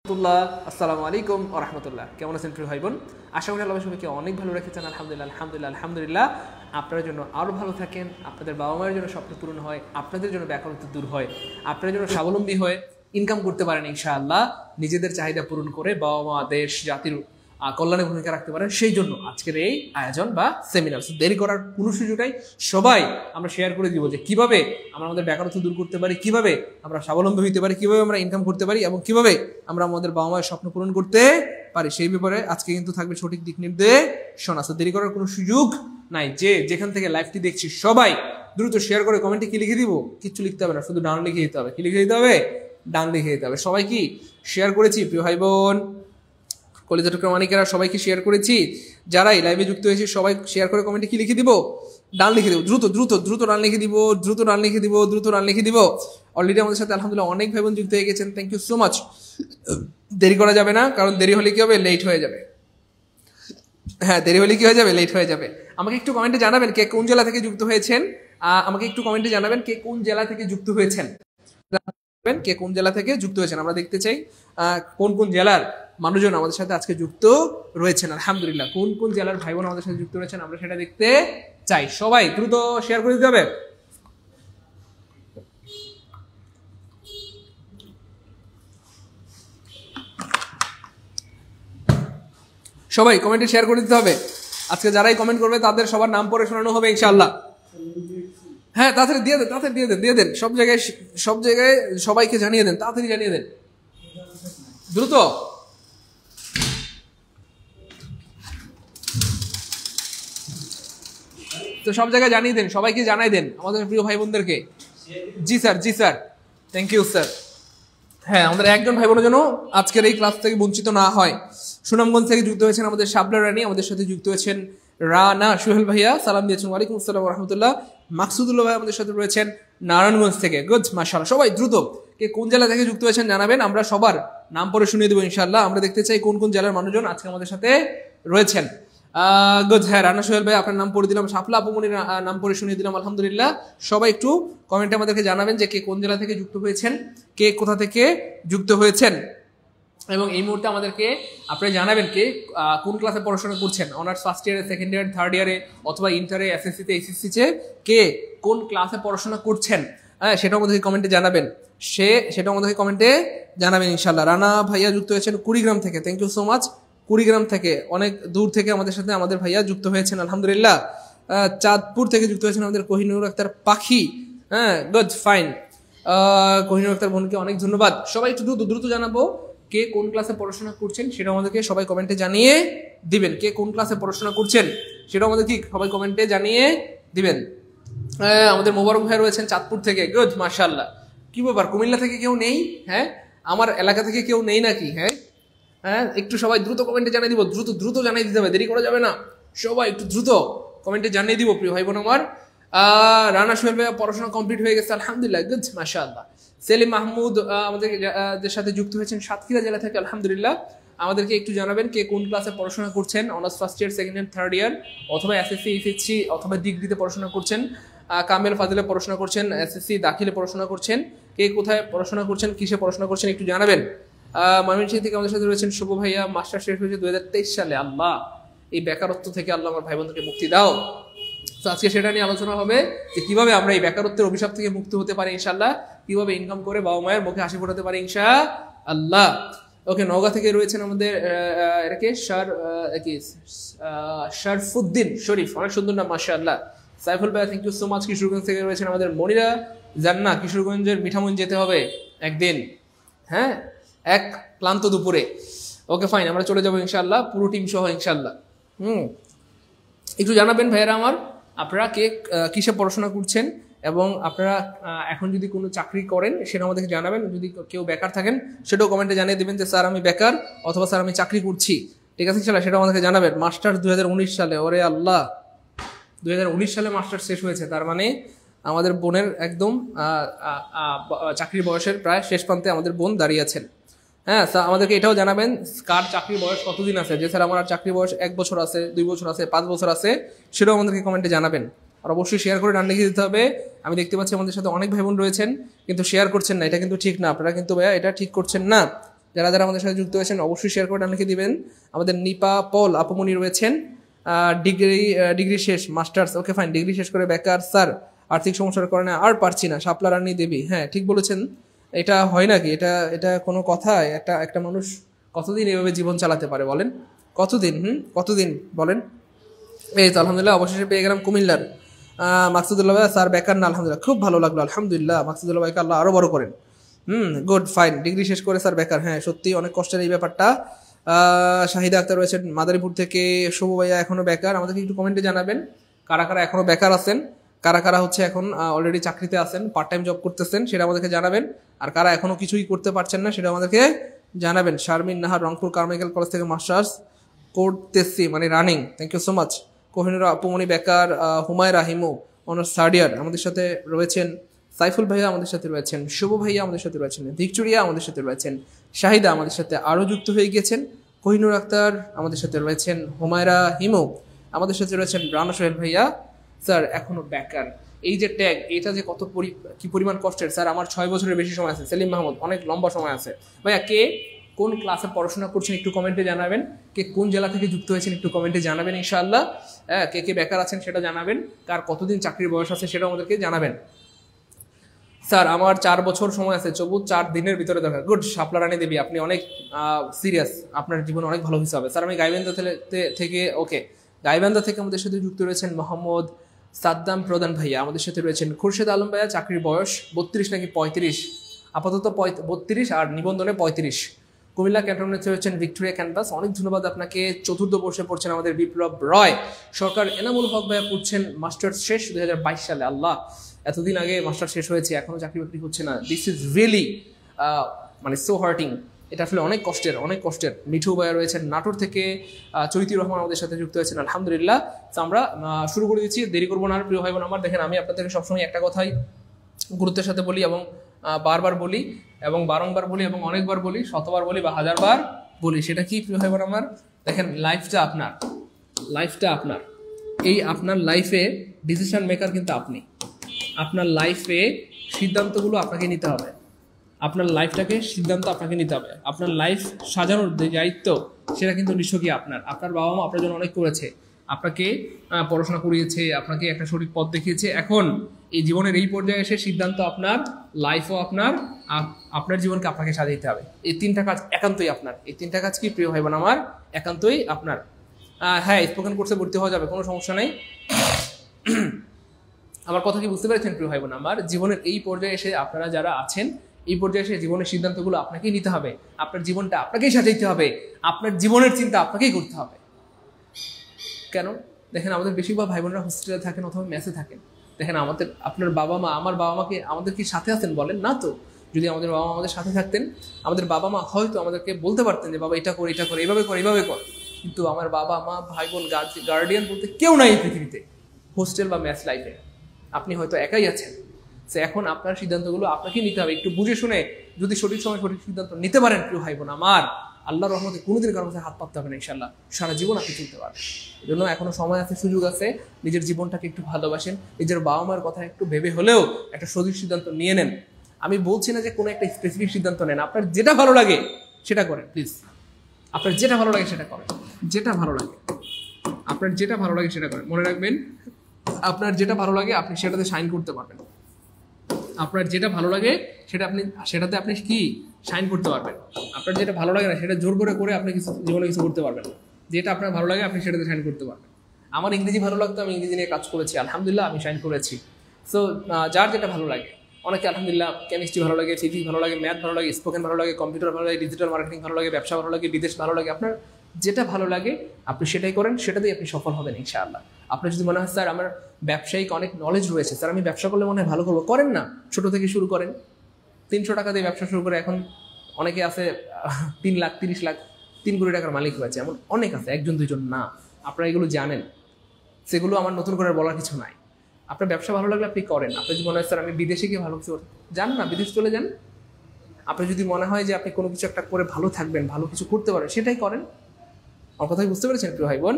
আসসালামু আলাইকুম ওয়া রাহমাতুল্লাহ। কেমন আছেন প্রিয় ভাই বোন? আশা করি আল্লাহ সবাইকে অনেক ভালো রেখেছেন। আলহামদুলিল্লাহ। আপনার জন্য আরও ভালো থাকেন, আপনাদের বাবা মায়ের জন্য স্বপ্ন পূরণ হয়, আপনাদের জন্য বেকারত্ব দূর হয়, আপনার জন্য স্বাবলম্বী হয়ে ইনকাম করতে পারেন ইনশাআল্লাহ, নিজেদের চাহিদা পূরণ করে বাবা মা দেশ জাতির কল্যাণে ভূমিকা রাখতে পারেন। সেই জন্য আজকের এই আয়োজন বা সেমিনার। দেরি করার কোনো সুযোগ নাই, সবাই আমরা শেয়ার করে দিব যে কিভাবে আমরা আমাদের বেকারত্ব দূর করতে পারি, কিভাবে আমরা স্বাবলম্বী হতে পারি, কিভাবে আমরা ইনকাম করতে পারি এবং কিভাবে আমরা আমাদের বাবা মায়ের স্বপ্ন পূরণ করতে পারি। সেই ব্যাপারে আজকে কিন্তু থাকবে সঠিক দিক নির্দেশনা। দেরি করার কোনো সুযোগ নাই। যেখান থেকে লাইভটি দেখছি সবাই দ্রুত শেয়ার করে কমেন্টে কি লিখে দিব? কিচ্ছু লিখতে হবে না, শুধু ডান লিখে দিতে হবে। কি লিখে দিতে হবে? ডান লিখে দিতে হবে। সবাই কি শেয়ার করেছি প্রিয় ভাই বোন? কলেজের মানিকেরা সবাইকে শেয়ার করেছি। যারাই লাইভে যুক্ত হয়েছে সবাই শেয়ার করে কমেন্টে কি লিখে দিব? ডান লিখে দিব। দ্রুত ডান লিখে দিব, দ্রুত ডান লিখে দিব। অলরেডি আমাদের সাথে আলহামদুলিল্লাহ অনেক ভাই বোন যুক্ত হয়ে গেছেন। Thank you so much. দেরি করা যাবে না, কারণ দেরি হলে কি হবে? লেট হয়ে যাবে। হ্যাঁ, দেরি হলে কি হয়ে যাবে? লেট হয়ে যাবে। আমাকে একটু কমেন্টে জানাবেন কে কোন জেলা থেকে যুক্ত হয়েছেন। আমরা দেখতে চাই কোন কোন জেলার মানুষজন আমাদের সাথে আজকে যুক্ত রয়েছেন। আলহামদুলিল্লাহ, কোন কোন জেলার ভাই বোন আমাদের সাথে যুক্ত রয়েছেন আমরা সেটা দেখতে চাই। সবাই দ্রুত শেয়ার করে দিতে হবে। সবাই কমেন্টে শেয়ার করে দিতে হবে। আজকে যারাই কমেন্ট করবে তাদের সবার নাম পড়ে শোনানো হবে ইনশাআল্লাহ। হ্যাঁ, তাড়াতাড়ি দিয়ে দেন। সব জায়গায় সবাইকে জানিয়ে দেন, তাড়াতাড়ি জানিয়ে দেন দ্রুত। তো সব জায়গায় জানিয়ে দেন, সবাইকে জানাই দেন আমাদের প্রিয় ভাই বোনদেরকে। জি স্যার, থ্যাংক ইউ স্যার। হ্যাঁ, আমাদের একজন ভাই বোনের জন্য আজকের এই ক্লাস থেকে বঞ্চিত না হয়। সুনামগঞ্জ থেকে যুক্ত হয়েছেন আমাদের শাবলা রানী, আমাদের সাথে যুক্ত হয়েছেন রানা সোহেল ভাইয়া, সালাম দিয়েছেন। ওয়ালাইকুম আসসালাম ওয়া রাহমাতুল্লাহ। মাকসুদুল্লাহ ভাই আমাদের সাথে রয়েছেন নারায়ণগঞ্জ থেকে। গুড, মাশাআল্লাহ। সবাই দ্রুত কে কোন জেলা থেকে যুক্ত হয়েছেন জানাবেন, আমরা সবার নাম পরে শুনিয়ে দেবো ইনশাআল্লাহ। আমরা দেখতে চাই কোন কোন জেলার মানুষজন আজকে আমাদের সাথে রয়েছেন। গুড, হ্যাঁ, রানা সোহেল ভাই আপনার নাম পড়ে দিলাম, শাপলা আপুমনির নাম পড়ে শুনিয়ে দিলাম। আলহামদুলিল্লাহ। সবাই একটু কমেন্টে আমাদেরকে জানাবেন যে কে কোন জেলা থেকে যুক্ত হয়েছেন, কে কোথা থেকে যুক্ত হয়েছেন। এবং এই মুহূর্তে আমাদেরকে আপনি জানাবেন কে কোন ক্লাসে পড়াশোনা করছেন, অনার্স ফার্স্ট ইয়ারে, সেকেন্ড ইয়ার, থার্ড ইয়ারে, অথবা ইন্টারে, এসএসসিতে, এইচএসসিতে কে কোন ক্লাসে পড়াশোনা করছেন। হ্যাঁ, সেটাও আমাদেরকে কমেন্টে জানাবেন। সেটাও আমাদেরকে কমেন্টে জানাবেন ইনশাল্লাহ। রানা ভাইয়া যুক্ত হয়েছেন কুড়িগ্রাম থেকে। Thank you so much. Kurigram থেকে অনেক দূর থেকে আমাদের সাথে আমাদের ভাইয়া যুক্ত হয়েছেন আলহামদুলিল্লাহ। চাঁদপুর থেকে যুক্ত হয়েছেন আমাদের কোহিনুর আক্তার পাখি। হ্যাঁ, গুড, ফাইন। কোহিনুর আক্তার বোনকে অনেক ধন্যবাদ। সবাই একটু দ্রুত জানাবো কে কোন ক্লাসে পড়াশোনা করছেন, সেটা আমাদেরকে সবাই কমেন্টে জানিয়ে দিবেন। কে কোন ক্লাসে পড়াশোনা করছেন সেটা আমাদের কি সবাই কমেন্টে জানিয়ে দিবেন। আমাদের মোবারক ভাই রয়েছেন চাঁদপুর থেকে। গুড, মাশাআল্লাহ। কি ব্যাপার, কুমিল্লা থেকে কেউ নেই? হ্যাঁ, আমার এলাকা থেকে কেউ নেই নাকি? হ্যাঁ, একটু সবাই দ্রুত কমেন্টে জানিয়ে দিব। দ্রুত জানিয়ে দিতে হবে, দেরি করা যাবে না। সবাই একটু দ্রুত কমেন্টে জানিয়ে দিব প্রিয় ভাই বোন আমার। রানা সোহেল ভাই পড়াশোনা কমপ্লিট হয়ে গেছে আলহামদুলিল্লাহ। গুড, মাশাআল্লাহ। সেলিম মাহমুদ আমাদের সাথে যুক্ত হয়েছেন সাতক্ষীরা জেলা থেকে আলহামদুলিল্লাহ। আমাদেরকে একটু জানাবেন কে কোন ক্লাসে পড়াশোনা করছেন, honours first year, second year, third year, অথবা এসএসসি, এইচএসসি অথবা ডিগ্রিতে পড়াশোনা করছেন, কামেল ফাজিলে পড়াশোনা করছেন, এসএসসি দাখিলে পড়াশোনা করছেন। কে কোথায় পড়াশোনা করছেন, কিসে পড়াশোনা করছেন একটু জানাবেন। ময়মনসিংহ থেকে আমাদের সাথে রয়েছেন শুভ ভাইয়া। মাস্টার শেষ হয়েছে 2023 সালে। আল্লাহ, এই বেকারত্ব থেকে আল্লাহ আমার ভাই বোনদেরকে মুক্তি দাও। তো আজকে সেটা নিয়ে আলোচনা হবে যে কিভাবে আমরা এই বেকারত্বের অভিশাপ থেকে মুক্ত হতে পারি ইনশাআল্লাহ, কিভাবে ইনকাম করে বাবা মায়ের মুখে হাসি ফোটাতে পারি ইনশাআল্লাহ। ওকে, নওগাঁ থেকে রয়েছেন আমাদের এটাকে শরফুদ্দিন শরীফ, অনেক সুন্দর নাম, মাশাআল্লাহ। সাইফুল ভাই, thank you so much. Kishoreganj থেকে রয়েছেন আমাদের মনিরা জান্না। কিশোরগঞ্জের মিঠামন যেতে হবে একদিন, হ্যাঁ, এক ক্লান্ত দুপুরে। ওকে, ফাইন, আমরা চলে যাবো ইনশাআল্লাহ, পুরো টিম সহ ইনশাআল্লাহ। একটু জানাবেন ভাইয়েরা আমার, আপনারা কে কিসে পড়াশোনা করছেন এবং আপনারা এখন যদি কোনো চাকরি করেন সেটা আমাদেরকে জানাবেন। যদি কেউ বেকার থাকেন সেটাও কমেন্টে জানিয়ে দেবেন যে স্যার আমি বেকার, অথবা স্যার আমি চাকরি করছি। ঠিক আছে ইনশাআল্লাহ, সেটাও আমাদেরকে জানাবেন। মাস্টার্স 2019 সালে, ওরে আল্লাহ, 2019 সালে মাস্টার্স শেষ হয়েছে। তার মানে আমাদের বোনের একদম চাকরির বয়সের প্রায় শেষ প্রান্তে আমাদের বোন দাঁড়িয়ে আছেন। হ্যাঁ, আমাদেরকে এটাও জানাবেন কার চাকরির বয়স কতদিন আছে, যে স্যার আমার চাকরির বয়স 1 বছর আছে, 2 বছর আছে, 5 বছর আছে, সেটাও আমাদেরকে কমেন্টে জানাবেন। আর অবশ্যই শেয়ার করে ডান লিখে দিতে হবে। আমি দেখতে পাচ্ছি আমাদের সাথে অনেক ভাই বোন রয়েছেন কিন্তু শেয়ার করছেন না, এটা কিন্তু ঠিক না। আপনারা কিন্তু ভাইয়া এটা ঠিক করছেন না। যারা যারা আমাদের সাথে যুক্ত হয়েছেন অবশ্যই শেয়ার করে লিখে দিবেন। আমাদের নিপা পল আপুমনি রয়েছেন, ডিগ্রি শেষ, মাস্টার্স, ওকে ফাইন, ডিগ্রি শেষ করে বেকার স্যার, আর্থিক সমস্যার কারণে আর পারছি না, শাপলা রানী দেবী। হ্যাঁ ঠিক বলেছেন, এটা হয় নাকি? এটা কোনো কথা? একটা মানুষ কতদিন এভাবে জীবন চালাতে পারে বলেন? কতদিন কতদিন বলেন? এই তো আলহামদুলিল্লাহ অবশেষে পেয়ে গেলাম কুমিল্লার মাকসুদুল্লাহ ভাই। স্যার বেকার না, আলহামদুলিল্লাহ খুব ভালো লাগলো, আলহামদুলিল্লাহ। মাকসুদুল্লাহ ভাইকে আল্লাহ আরো বড় করেন। গুড ফাইন, ডিগ্রি শেষ করে স্যার বেকার। হ্যাঁ সত্যি অনেক কষ্টের এই ব্যাপারটা। শাহিদা আক্তার রয়েছেন মাদারীপুর থেকে। শুভ ভাইয়া এখনো বেকার, আমাদেরকে একটু কমেন্টে জানাবেন কারা কারা এখনো বেকার আছেন, কারা কারা হচ্ছে এখন অলরেডি চাকরিতে আছেন, পার্ট টাইম জব করতেছেন, সেটা আমাদেরকে জানাবেন। আর কারা এখনো কিছুই করতে পারছেন না সেটা আমাদেরকে জানাবেন। শারমিন নাহার রংপুর কারমাইকেল কলেজ থেকে মাস্টার্স করতেছি, মানে running. Thank you so much. Kohinoor আপুমনি বেকার। Humaira Himu honours third year আমাদের সাথে রয়েছেন। সাইফুল ভাইয়া আমাদের সাথে রয়েছেন, শুভ ভাইয়া আমাদের সাথে রয়েছেন, ভিক্টোরিয়া আমাদের সাথে রয়েছেন, শাহিদা আমাদের সাথে আরও যুক্ত হয়ে গিয়েছেন, কোহিনুর আক্তার আমাদের সাথে রয়েছেন, হুমায়রা হিমু আমাদের সাথে রয়েছেন, রানা সোহেল ভাইয়া। স্যার এখনো বেকার, এই যে ট্যাগ, এটা যে কত কি পরিমাণ কষ্টের। স্যার আমার 6 বছরের বেশি সময় আছে। সেলিম মাহমুদ অনেক লম্বা সময় আছে। ভাইয়া কে কোন ক্লাসে পড়াশোনা করছেন একটু কমেন্টে জানাবেন, কে কোন জেলা থেকে যুক্ত হয়েছেন একটু কমেন্টে জানাবেন ইনশাআল্লাহ। কে কে বেকার আছেন সেটা জানাবেন, কার কতদিন চাকরির বয়স আছে সেটা আমাদেরকে জানাবেন। স্যার আমার 4 বছর সময় আছে, 4 দিনের ভিতরে দরকার। গুড শাপলা রানী দেবী, আপনি অনেক সিরিয়াস, আপনার জীবন অনেক ভালো হিসাবে। স্যার আমি গাইবান্ধা থেকে ওকে, গাইবান্ধা থেকে আমাদের সাথে যুক্ত রয়েছেন মোহাম্মদ সাদ্দাম প্রধান ভাইয়া, আমাদের সাথে রয়েছেন খুরশেদ আলম ভাইয়া। চাকরির বয়স 32 নাকি 35? আপাতত 32 আর নিবন্ধনে 35। কুমিল্লা ক্যান্টনমেন্টে রয়েছেন ভিক্টোরিয়া ক্যাম্পাস। অনেক ধন্যবাদ আপনাকে। চতুর্থ বর্ষে পড়ছেন আমাদের বিপ্লব রয় সরকার। এনামুল হক ভাইয়া পড়ছেন মাস্টার্স শেষ 2022 সালে। আল্লাহ, এতদিন আগে মাস্টার শেষ হয়েছে এখনো চাকরি বাকরি হচ্ছে না। দিস ইজ রিয়েলি মানে সো হার্টিং। এটা আসলে অনেক কষ্টের, অনেক কষ্টের। মিঠু ভাইয়া রয়েছেন নাটোর থেকে। চৈতির রহমান আমাদের সাথে যুক্ত হয়েছেন, আলহামদুলিল্লাহ। তো আমরা শুরু করে দিচ্ছি, দেরি করবো না আর। প্রিয় ভাই বোন আমার, দেখেন আমি আপনাদেরকে সবসময় একটা কথাই গুরুত্বের সাথে বলি এবং বারবার বলি এবং বারংবার বলি এবং অনেকবার বলি, শতবার বলি বা 1000বার বলি। সেটা কি প্রিয় ভাই বোন আমার? দেখেন লাইফটা আপনার, লাইফটা আপনার। এই আপনার লাইফে ডিসিশন মেকার কিন্তু আপনি। আপনার লাইফে সিদ্ধান্তগুলো আপনাকে নিতে হবে, আপনার লাইফটাকে সিদ্ধান্ত আপনাকে নিতে হবে। আপনার লাইফ সাজানোর যে দায়িত্ব সেটা কিন্তু নিশ্চয়ই আপনার। আপনার বাবা মা আপনার জন্য অনেক করেছে, আপনাকে পড়াশোনা করিয়েছে, আপনাকে একটা সঠিক পথ দেখিয়েছে। এখন এই জীবনের এই পর্যায়ে এসে সিদ্ধান্ত আপনার, লাইফও আপনার, আপনার জীবনকে আপনাকে সাজাইতে হবে। এই 3টা কাজ একান্তই আপনার। এই 3টা কাজ কি প্রিয় ভাই বোন আমার? একান্তই আপনার। হ্যাঁ স্পোকেন কোর্সে ভর্তি হওয়া যাবে, কোনো সমস্যা নেই। আমার কথা কি বুঝতে পেরেছেন প্রিয় ভাই বোন আমার? জীবনের এই পর্যায়ে এসে আপনারা যারা আছেন, এই পর্যায়ে এসে জীবনের সিদ্ধান্তগুলো আপনাকেই নিতে হবে, আপনার জীবনটা আপনাকেই সাজাইতে হবে, আপনার জীবনের চিন্তা আপনাকেই করতে হবে। কেন? দেখেন আমাদের বেশিরভাগ ভাই বোনরা হোস্টেলে থাকেন অথবা মেসে থাকেন। দেখেন আপনার বাবা মা, আমার বাবা মাকে আমাদের কি সাথে আছেন বলেন? না তো। যদি আমাদের বাবা মা আমাদের সাথে থাকতেন, আমাদের বাবা মা হয়তো আমাদেরকে বলতে পারতেন যে বাবা এটা কর, এটা কর, এইভাবে কর, এইভাবে কর। কিন্তু আমার বাবা মা, ভাই বোন, গার্ডিয়ান বলতে কেউ নাই এই পৃথিবীতে, হোস্টেল বা মেস লাইফে। আপনি হয়তো একাই আছেন। সে এখন আপনার সিদ্ধান্তগুলো আপনাকেই নিতে হবে। একটু বুঝে শুনে যদি সঠিক সময় সঠিক সিদ্ধান্ত নিতে পারেন প্রিয় ভাই বোন আমার, আল্লাহর রহমতে কোনোদিন কারো কাছে হাত পাততে হবে না ইনশাল্লাহ। সারা জীবন আপনি চলতে পারবেন। এই জন্য এখনো সময় আছে, সুযোগ আছে। নিজের জীবনটাকে একটু ভালোবাসেন, নিজের বাবা মার কথা একটু ভেবে হলেও একটা সঠিক সিদ্ধান্ত নিয়ে নেন। আমি বলছি না যে কোনো একটা স্পেসিফিক সিদ্ধান্ত নেন, আপনার যেটা ভালো লাগে সেটা করেন প্লিজ। আপনার যেটা ভালো লাগে সেটা করেন, যেটা ভালো লাগে আপনার, যেটা ভালো লাগে সেটা করেন। মনে রাখবেন, আপনার যেটা ভালো লাগে আপনি সেটাতে শাইন করতে পারবেন। আপনার যেটা ভালো লাগে সেটাতে আপনি কি শাইন করতে পারবেন। আপনার যেটা ভালো লাগে না সেটা জোর করে আপনি কিছু জীবনে কিছু করতে পারবেন না। যেটা আপনার ভালো লাগে আপনি সেটাতে শাইন করতে পারবেন। আমার ইংরেজি ভালো লাগতো, আমি ইংরেজি নিয়ে কাজ করেছি, আলহামদুলিল্লাহ আমি শাইন করেছি। সো যার যেটা ভালো লাগে, অনেকে আলহামদুলিল্লাহ কেমিস্ট্রি ভালো লাগে, ফিজিক্স ভালো লাগে, ম্যাথ ভালো লাগে, স্পোকেন ভালো লাগে, কম্পিউটার ভালো লাগে, ডিজিটাল মার্কেটিং ভালো লাগে, ব্যবসা ভালো লাগে, বিদেশ ভালো লাগে। আপনার যেটা ভালো লাগে আপনি সেটাই করেন, সেটাতেই আপনি সফল হবেন ইনশাআল্লাহ। আপনার যদি মনে হয় স্যার আমার ব্যবসায়িক অনেক নলেজ রয়েছে, স্যার আমি ব্যবসা করলে মনে হয় ভালো করবো, করেন না, ছোট থেকে শুরু করেন। 300 টাকা দিয়ে ব্যবসা শুরু করে এখন অনেকে আছে 3 লাখ 30 লাখ 3 কোটি টাকার মালিক হয়েছে, এমন অনেক আছে, 1-2 জন না। আপনারা এগুলো জানেন, সেগুলো আমার নতুন করে বলার কিছু নাই। আপনার ব্যবসা ভালো লাগলে আপনি করেন। আপনার যদি মনে হয় স্যার আমি বিদেশে গিয়ে ভালো কিছু যান না, বিদেশ চলে যান। আপনার যদি মনে হয় যে আপনি কোনো কিছু একটা করে ভালো থাকবেন, ভালো কিছু করতে পারেন, সেটাই করেন। আমার কথাই বুঝতে পেরেছেন প্রিয় ভাই বোন?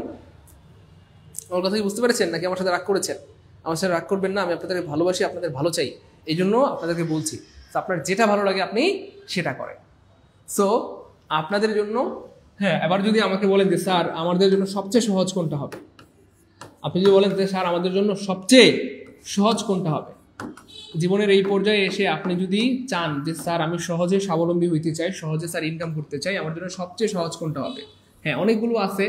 আমার কথাই বুঝতে পেরেছেন নাকি আমার সাথে রাগ করেছেন? আমার সাথে রাগ করবেন না, আমি আপনাদেরকে ভালোবাসি, আপনাদের ভালো চাই, এই জন্য আপনাদেরকে বলছি। তো আপনার যেটা ভালো লাগে আপনি সেটা করেন। সো আপনাদের জন্য, হ্যাঁ, এবার যদি আমাকে বলেন যে স্যার আমাদের জন্য সবচেয়ে সহজ কোনটা হবে, আপনি যদি বলেন যে স্যার আমাদের জন্য সবচেয়ে সহজ কোনটা হবে, জীবনের এই পর্যায়ে এসে আপনি যদি চান যে স্যার আমি সহজে স্বাবলম্বী হইতে চাই, সহজে স্যার ইনকাম করতে চাই, আমার জন্য সবচেয়ে সহজ কোনটা হবে? হ্যাঁ, অনেকগুলো আছে।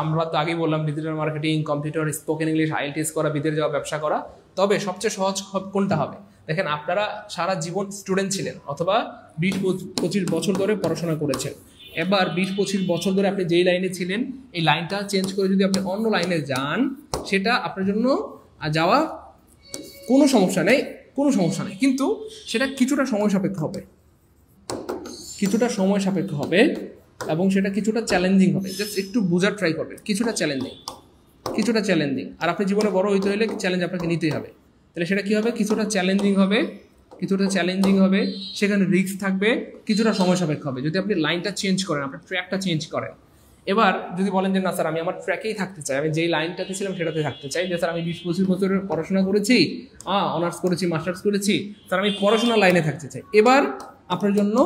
আমরা তো আগেই বললাম digital marketing, computer, spoken English, IELTS করা, বিদেশে যাওয়া, ব্যবসা করা। তবে সবচেয়ে সহজ কোনটা হবে? দেখেন, আপনারা সারা জীবন স্টুডেন্ট ছিলেন অথবা 20-25 বছর ধরে পড়াশোনা করেছেন। এবার 20-25 বছর ধরে আপনি যেই লাইনে ছিলেন এই লাইনটা চেঞ্জ করে যদি আপনি অন্য লাইনে যান, সেটা আপনার জন্য যাওয়া কোনো সমস্যা নেই, কোনো সমস্যা নেই, কিন্তু সেটা কিছুটা সময় সাপেক্ষ হবে, কিছুটা সময় সাপেক্ষ হবে এবং সেটা কিছুটা চ্যালেঞ্জিং হবে। জাস্ট একটু বোঝার ট্রাই করবেন, কিছুটা চ্যালেঞ্জিং। আর আপনি জীবনে বড় হইতে হলে চ্যালেঞ্জ আপনাকে নিতেই হবে। তাহলে সেটা কি হবে? কিছুটা চ্যালেঞ্জিং হবে, সেখানে রিস্ক থাকবে, কিছুটা সময় সাপেক্ষ হবে যদি আপনি লাইনটা চেঞ্জ করেন, আপনার ট্র্যাকটা চেঞ্জ করেন। এবার যদি বলেন যে না স্যার আমি আমার ট্র্যাকেই থাকতে চাই, আমি যেই লাইনটাতে ছিলাম সেটাতে থাকতে চাই, যে স্যার আমি 20-25 বছরের পড়াশোনা করেছি, অনার্স করেছি, মাস্টার্স করেছি, স্যার আমি পড়াশোনার লাইনে থাকতে চাই, এবার আপনার জন্য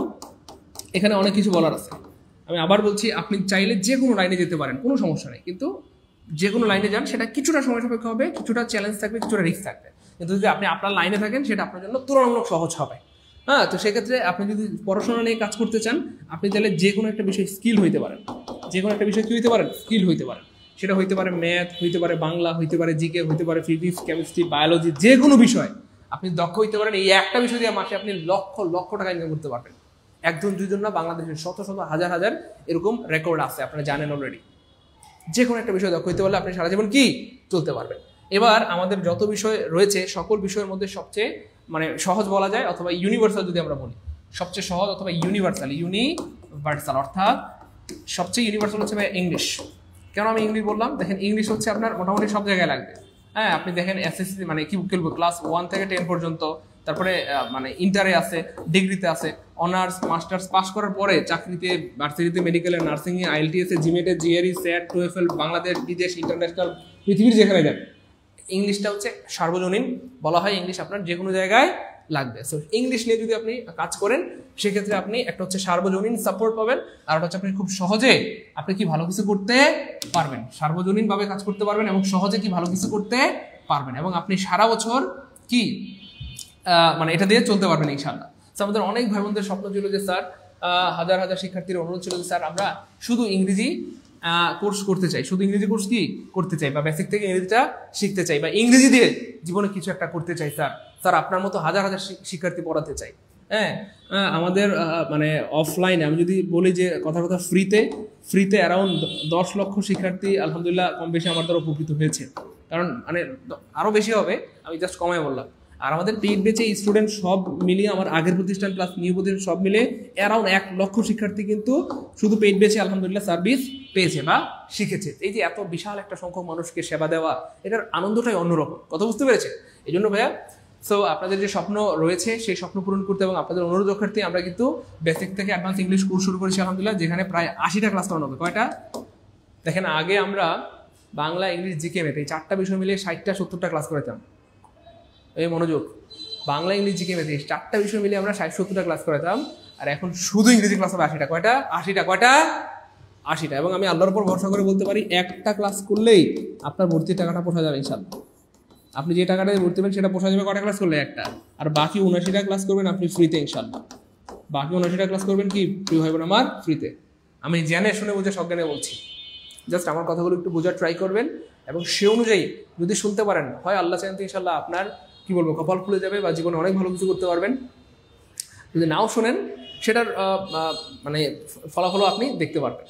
এখানে অনেক কিছু বলার আছে। আমি আবার বলছি, আপনি চাইলে যে কোনো লাইনে যেতে পারেন, কোনো সমস্যা নেই, কিন্তু যে কোনো লাইনে যান সেটা কিছুটা সময় সাপেক্ষ হবে, কিছুটা চ্যালেঞ্জ থাকবে, কিছুটা রিস্ক থাকবে। কিন্তু যদি আপনি আপনার লাইনে থাকেন সেটা আপনার জন্য তুলনামূলক সহজ হবে। হ্যাঁ, তো সেক্ষেত্রে আপনি যদি পড়াশোনা নিয়ে কাজ করতে চান, আপনি তাহলে যে কোনো একটা বিষয় স্কিল হইতে পারেন, যে কোনো একটা বিষয় কি হইতে পারেন? স্কিল হইতে পারেন। সেটা হইতে পারে ম্যাথ, হইতে পারে বাংলা, হইতে পারে জিকে, হইতে পারে ফিজিক্স, কেমিস্ট্রি, বায়োলজি, যে কোনো বিষয় আপনি দক্ষ হইতে পারেন। এই একটা বিষয় দিয়ে মাসে আপনি লক্ষ লক্ষ টাকা ইনকাম করতে পারবেন। একজন দুইজন না, বাংলাদেশের শত শত হাজার হাজার এরকম রেকর্ড আছে, আপনারা জানেন অলরেডি। যে কোনো একটা বিষয় দক্ষ হইতে পারলে আপনি সারা জীবন কি চলতে পারবেন। এবার আমাদের যত বিষয় রয়েছে সকল বিষয়ের মধ্যে সবচেয়ে সহজ বলা যায় অথবা ইউনিভার্সাল যদি আমরা বলি, সবচেয়ে সহজ অথবা ইউনিভার্সাল অর্থাৎ সবচেয়ে ইউনিভার্সাল হচ্ছে ইংলিশ। কেন আমি ইংলিশ বললাম? দেখেন, ইংলিশ হচ্ছে আপনার মোটামুটি সব জায়গায় লাগবে। হ্যাঁ, আপনি দেখেন এসএসসি কি বলবো, ক্লাস 1 থেকে 10 পর্যন্ত, তারপরে ইন্টারে আছে, ডিগ্রিতে আছে, অনার্স মাস্টার্স পাস করার পরে চাকরিতে, ভার্সিটিতে, মেডিকেলে, নার্সিংয়ে, আইএলটিএসে, জিমেটে, জিআরই, স্যাট, টোয়েফেল, বাংলাদেশ, বিদেশ, ইন্টারন্যাশনাল, পৃথিবীর যেখানে যান, ইংলিশটা হচ্ছে সার্বজনীন বলা হয়। ইংলিশ আপনার যে কোনো জায়গায় লাগবে। সো ইংলিশ নিয়ে যদি আপনি কাজ করেন সেক্ষেত্রে আপনি একটা হচ্ছে সার্বজনীন সাপোর্ট পাবেন, আর একটা হচ্ছে আপনি খুব সহজে আপনি কি ভালো কিছু করতে পারবেন, সার্বজনীনভাবে কাজ করতে পারবেন এবং সহজে কি ভালো কিছু করতে পারবেন, এবং আপনি সারা বছর কি এটা দিয়ে চলতে পারবেন ইনশাআল্লাহ। আমাদের অনেক ভাই বোনদের স্বপ্ন ছিল যে স্যার, হাজার হাজার শিক্ষার্থীর অনুরোধ ছিল যে স্যার আমরা শুধু ইংরেজি কোর্স করতে চাই, শুধু ইংরেজি কোর্স কি করতে চাই, বা বেসিক থেকে ইংরেজিটা শিখতে চাই, বা ইংরেজি দিয়ে জীবনে কিছু একটা করতে চাই স্যার আপনার মতো হাজার হাজার শিক্ষার্থী পড়াতে চাই। হ্যাঁ, আমাদের অফলাইনে আমি যদি বলি যে কথা ফ্রিতে অ্যারাউন্ড 10 লক্ষ শিক্ষার্থী আলহামদুলিল্লাহ কম বেশি আমার দ্বারা উপকৃত হয়েছে। কারণ আরও বেশি হবে, আমি জাস্ট কমায় বললাম। আর আমাদের পেইড ব্যাচে স্টুডেন্ট সব মিলিয়ে, আমার আগের প্রতিষ্ঠান প্লাস নিউ প্রতিষ্ঠান সব মিলে অ্যারাউন্ড 1 লক্ষ শিক্ষার্থী কিন্তু শুধু পেইড ব্যাচে আলহামদুলিল্লাহ সার্ভিস পেয়েছে বা শিখেছে। এই যে এত বিশাল একটা সংখ্যক মানুষকে সেবা দেওয়া, এটার আনন্দটাই অন্যরকম। কথা বুঝতে পেরেছে? এই জন্য ভাইয়া, সো আপনাদের যে স্বপ্ন রয়েছে সেই স্বপ্ন পূরণ করতে এবং আপনাদের অনুরোধ রক্ষার্থে আমরা কিন্তু বেসিক থেকে অ্যাডভান্স ইংলিশ কোর্স শুরু করেছি আলহামদুলিল্লাহ, যেখানে প্রায় 80টা ক্লাস করানো হবে। কয়টা? দেখেন, আগে আমরা বাংলা, ইংলিশ, জিকে, ম্যাথ এই 4টা বিষয় মিলিয়ে 60-70টা ক্লাস করাতাম। এই মনোযোগ, বাংলা, ইংলিশ, জিকে, ম্যাথ এই 4টা বিষয় মিলিয়ে আমরা 60-70টা ক্লাস করাতাম, আর এখন শুধু ইংরেজি ক্লাস হবে 80টা। কয়টা? 80টা। এবং আমি আল্লাহর উপর ভরসা করে বলতে পারি, একটা ক্লাস করলেই আপনার ভর্তির টাকাটা পোষা যাবে ইনশাআল্লাহ। আপনি যে টাকাটা ভর্তি পাবেন সেটা পোষা যাবে কটা ক্লাস করলে? একটা। আর বাকি 79টা ক্লাস করবেন আপনি ফ্রিতে ইনশাআল্লাহ। বাকি 79টা ক্লাস করবেন কি প্রিয় ভাই বোন আমার? ফ্রিতে। আমি জেনে শুনে বুঝে সজ্ঞানে বলছি, জাস্ট আমার কথাগুলো একটু বোঝার ট্রাই করবেন এবং সে অনুযায়ী যদি শুনতে পারেন, হয় আল্লাহ চাইতে ইনশাআল্লাহ আপনার কপাল খুলে যাবে বা জীবনে অনেক ভালো কিছু করতে পারবেন। যদি নাও শোনেন সেটার ফলাফলও আপনি দেখতে পারবেন।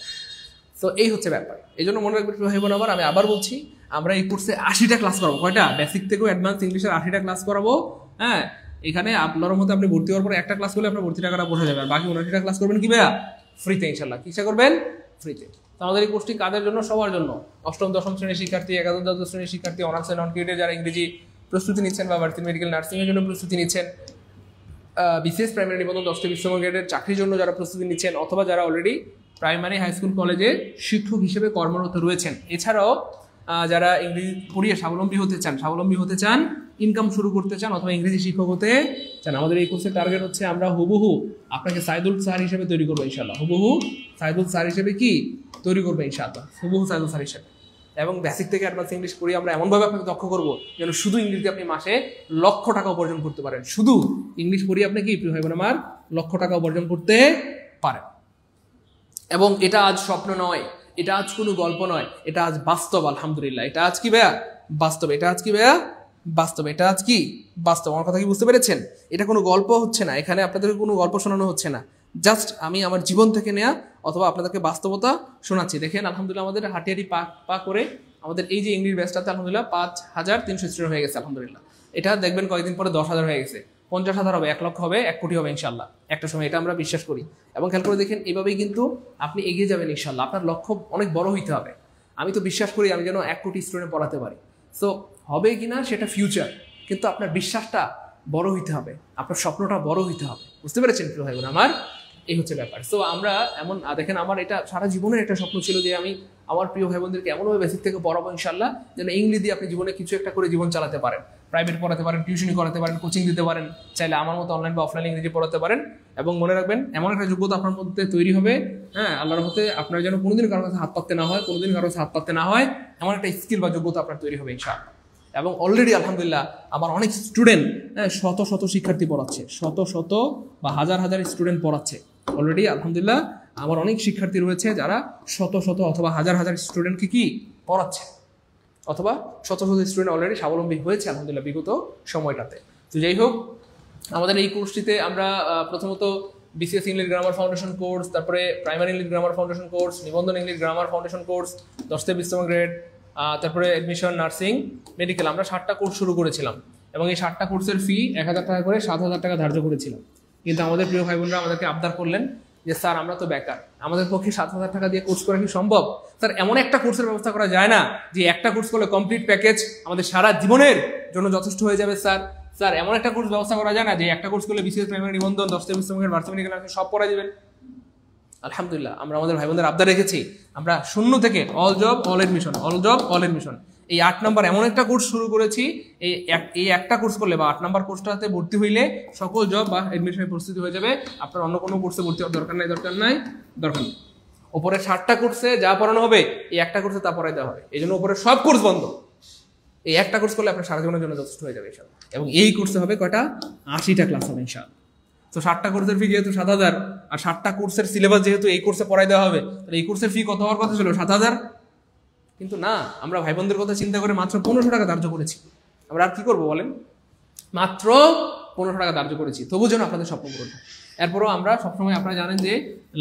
তো এই হচ্ছে ব্যাপার। এই জন্য মনে রাখবেন ভাই বোন আমার, আমি আবার বলছি, আমরা এই কোর্সে 80টা ক্লাস করাবো। কয়টা? বেসিক থেকেও অ্যাডভান্স ইংলিশের 80টা ক্লাস করাবো। হ্যাঁ, এখানে আপনার মতো আপনি ভর্তি হওয়ার পর একটা ক্লাস করলে আপনার ভর্তি টাকাটা বোঝা যাবে, আর বাকি 79টা ক্লাস করবেন কি ভাইয়া? ফ্রিতে ইনশাল্লাহ। কিসে করবেন? ফ্রিতে। তো আমাদের এই কোর্সটি কাদের জন্য? সবার জন্য। অষ্টম দশম শ্রেণীর শিক্ষার্থী, একাদশ দ্বাদশ শ্রেণীর শিক্ষার্থী, অনার্স নন ক্রেডিটে যারা ইংরেজি প্রস্তুতি নিচ্ছেন বা ভার্সিটি মেডিকেল নার্সিংয়ের জন্য প্রস্তুতি নিচ্ছেন, বিসিএস প্রাইমারি নিবন্ধন 10টি বিশ্বম গ্রেডের চাকরির জন্য যারা প্রস্তুতি নিচ্ছেন, অথবা যারা অলরেডি প্রাইমারি, হাই স্কুল, কলেজে শিক্ষক হিসেবে কর্মরত রয়েছেন, এছাড়াও যারা ইংরেজি পড়িয়ে স্বাবলম্বী হতে চান, ইনকাম শুরু করতে চান, অথবা ইংরেজি শিক্ষক হতে চান। আমাদের এই কোর্সের টার্গেট হচ্ছে আমরা হুবহু আপনাকে সাইদুল স্যার হিসেবে তৈরি করবো ইনশাল্লাহ। হুবহু সাইদুল স্যার হিসেবে কি তৈরি করবো ইনশাআল্লাহ, হুবহু সাইদুল স্যার হিসেবে। এবং বেসিক থেকে অ্যাডভান্স ইংলিশ করি আমরা এমনভাবে আপনাকে দক্ষ করবো যেন শুধু ইংলিশ দিয়ে আপনি মাসে লক্ষ টাকা উপার্জন করতে পারেন। শুধু ইংলিশ পড়িয়ে আপনি কি প্রিয় ভাই বোন আমার লক্ষ টাকা উপার্জন করতে পারেন। এবং এটা আজ স্বপ্ন নয়, এটা আজ কোনো গল্প নয়, এটা আজ বাস্তব। আলহামদুলিল্লাহ, এটা আজ কি ভাইয়া বাস্তব, এটা আজ কি ভাইয়া বাস্তব, এটা আজ কি বাস্তব। আমার কথা কি বুঝতে পেরেছেন? এটা কোনো গল্প হচ্ছে না, এখানে আপনাদেরকে কোনো গল্প শোনানো হচ্ছে না, জাস্ট আমি আমার জীবন থেকে নেয়া অথবা আপনাদেরকে বাস্তবতা শোনাচ্ছি। দেখেন আলহামদুলিল্লাহ আমাদের হাটিয়ারি পা করে আমাদের এই যে ইংলিশ ব্যাচটাতে আলহামদুলিল্লাহ 5300 স্টুডেন্ট হয়ে গেছে আলহামদুলিল্লাহ। এটা দেখবেন কয়েকদিন পরে 10,000 হয়ে গেছে, 50,000 হবে, 1 লক্ষ হবে, 1 কোটি হবে ইনশাল্লাহ একটা সময়, এটা আমরা বিশ্বাস করি। এবং খেয়াল করে দেখেন এভাবেই কিন্তু আপনি এগিয়ে যাবেন ইনশাল্লাহ। আপনার লক্ষ্য অনেক বড় হইতে হবে। আমি তো বিশ্বাস করি আমি যেন 1 কোটি স্টুডেন্ট পড়াতে পারি। সো হবে কিনা সেটা ফিউচার, কিন্তু আপনার বিশ্বাসটা বড় হইতে হবে, আপনার স্বপ্নটা বড় হইতে হবে। বুঝতে পেরেছেন প্রিয় ভাই বোন আমার? এই হচ্ছে ব্যাপার। সো আমরা এমন দেখেন আমার এটা সারা জীবনের একটা স্বপ্ন ছিল যে আমি আমার প্রিয় ভাই বোনদেরকে এমনভাবে বেসিক থেকে পড়াবো ইনশাল্লাহ যেন ইংলিশ দিয়ে আপনি জীবনে কিছু একটা করে জীবন চালাতে পারেন, প্রাইভেট পড়াতে পারেন, টিউশনি করাতে পারেন, কোচিং দিতে পারেন, চাইলে আমার মতো অনলাইন বা অফলাইন ইংরেজি পড়াতে পারেন। এবং মনে রাখবেন এমন একটা যোগ্যতা আপনার মধ্যে তৈরি হবে, হ্যাঁ, আল্লাহর মতে আপনার যেন কোনোদিন কারোর কাছে হাত পাততে না হয়, কোনোদিন কারোর কাছে হাত পাততে না হয়, এমন একটা স্কিল বা যোগ্যতা আপনার তৈরি হবে ইনশাআল্লাহ। এবং অলরেডি আলহামদুলিল্লাহ আমার অনেক স্টুডেন্ট শত শত শিক্ষার্থী পড়াচ্ছে, শত শত বা হাজার হাজার স্টুডেন্ট পড়াচ্ছে অলরেডি আলহামদুলিল্লাহ। আমার অনেক শিক্ষার্থী রয়েছে যারা শত শত অথবা হাজার হাজার স্টুডেন্টকে কি পড়াচ্ছে, অথবা শত শত স্টুডেন্ট অলরেডি স্বাবলম্বী হয়েছে আলহামদুলিল্লাহ বিগত সময়টাতে। তো যাই হোক, আমাদের এই কোর্সটিতে আমরা প্রথমত BCS English grammar foundation course, তারপরে primary English grammar foundation course, নিবন্ধন ইংলিশ গ্রামার ফাউন্ডেশন কোর্স, 10 থেকে 20তম গ্রেড, তারপরে অ্যাডমিশন, নার্সিং, মেডিকেল, আমরা 7টা কোর্স শুরু করেছিলাম। এবং এই 7টা কোর্সের ফি 1,000 টাকা করে 7,000 টাকা ধার্য করেছিলাম। কিন্তু আমাদের প্রিয় ভাই বোনরা আমাদেরকে আবদার করলেন যে স্যার আমরা তো বেকার, আমাদের পক্ষে 7,000 টাকা দিয়ে কোর্স করা কি সম্ভব? স্যার এমন একটা কোর্সের ব্যবস্থা করা যায় না যে একটা কোর্স করলে কমপ্লিট প্যাকেজ আমাদের সারা জীবনের জন্য যথেষ্ট হয়ে যাবে স্যার? স্যার এমন একটা কোর্স ব্যবস্থা করা যায় না যে একটা কোর্স করলে বিসিএস প্রাইমারি নিবন্ধন 10 থেকে 20তম গ্রেড ভার্সিটি মেডিকেল সব পড়া যাবেন? আলহামদুলিল্লাহ আমরা আমাদের ভাই বোনদের আবদার রেখেছি, আমরা শূন্য থেকে all job all admission, all job all admission, এই 8 নম্বর এমন একটা কোর্স শুরু করেছি। এই একটা কোর্স করলে বা 8 নম্বর কোর্সটাতে ভর্তি হইলে সকল জব বা এডমিশনের প্রস্তুতি হয়ে যাবে। আপনার অন্য কোনো কোর্সে ভর্তি হওয়ার দরকার নাই। ওপরে 7টা কোর্সে যা পড়ানো হবে এই একটা কোর্সে তা পড়াই দেওয়া হবে, এই জন্য ওপরে সব কোর্স বন্ধ। এই একটা কোর্স করলে আপনার সারা জীবনের জন্য যথেষ্ট হয়ে যাবে ইনশাআল্লাহ। এবং এই কোর্সে হবে কয়টা? 80টা ক্লাস হবে ইনশাআল্লাহ। তো 7টা কোর্সের ফি যেহেতু 7,000, আর 7টা কোর্সের সিলেবাস যেহেতু এই কোর্সে পড়াই দেওয়া হবে, তাহলে এই কোর্সের ফি কত হওয়ার কথা ছিল? 7,000। কিন্তু না, আমরা ভাই বোনদের কথা চিন্তা করে মাত্র 1500 টাকা ধার্য করেছি। আমরা আর কি করবো বলেন? মাত্র 1500 টাকা ধার্য করেছি, তবু যেন আপনাদের স্বপ্ন পূরণ হয়। এরপরও আমরা সবসময় আপনারা জানেন যে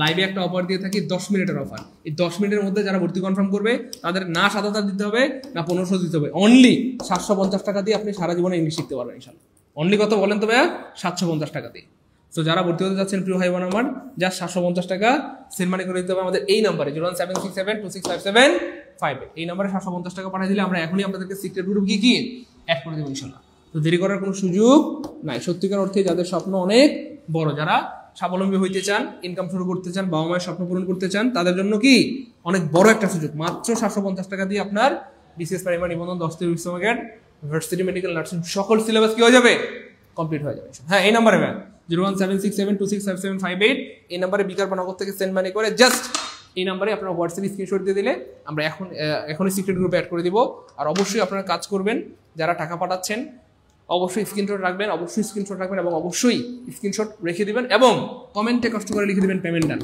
লাইভে একটা অফার দিয়ে থাকি, 10 মিনিটের অফার। এই 10 মিনিটের মধ্যে যারা ভর্তি কনফার্ম করবে তাদের না 7,000 দিতে হবে না 1500 দিতে হবে, অনলি 750 টাকা দিয়ে আপনি সারা জীবনে ইংলিশ শিখতে পারবেন ইনশাআল্লাহ। অনলি কত বলেন তো ভাইয়া? 750 টাকা দিয়ে। তো যারা ভর্তি হতে যাচ্ছেন প্রিয় ভাই বোন আমার, যা 750 টাকা সেন্ড মানি করে দিতে হবে আমাদের এই নাম্বারে 01767265758। এই নাম্বারে 750 টাকা পাঠিয়ে দিলে আমরা এখনই আপনাদেরকে সিক্রেট গ্রুপ কি অ্যাড করে দেবো ইনশাআল্লাহ। তো দেরি করার কোনো সুযোগ নাই। সত্যিকার অর্থে যাদের স্বপ্ন অনেক বড়, যারা স্বাবলম্বী হইতে চান, ইনকাম শুরু করতে চান, বাবা মায়ের স্বপ্ন পূরণ করতে চান, তাদের জন্য কি অনেক বড় একটা সুযোগ। মাত্র 750 টাকা দিয়ে আপনার বিসিএস প্রাইমারি নিবন্ধন 10 থেকে 20তম গ্রেড ভার্সিটি মেডিকেল নার্সিং সকল সিলেবাস কি হয়ে যাবে? কমপ্লিট হয়ে যাবে। হ্যাঁ, এই নাম্বারে 01767265758 এই নাম্বারে বিকাশ বা নগদ থেকে সেন্ড মানি করে জাস্ট এই নাম্বারে আপনার হোয়াটসঅ্যাপে স্ক্রিনশট দিয়ে দিলে আমরা এখনই সিক্রেট গ্রুপে অ্যাড করে দিব। আর অবশ্যই আপনারা কাজ করবেন, যারা টাকা পাঠাচ্ছেন অবশ্যই স্ক্রিনশট রাখবেন, এবং অবশ্যই স্ক্রিনশট রেখে দিবেন এবং কমেন্টে কষ্ট করে লিখে দিবেন পেমেন্ট ডান।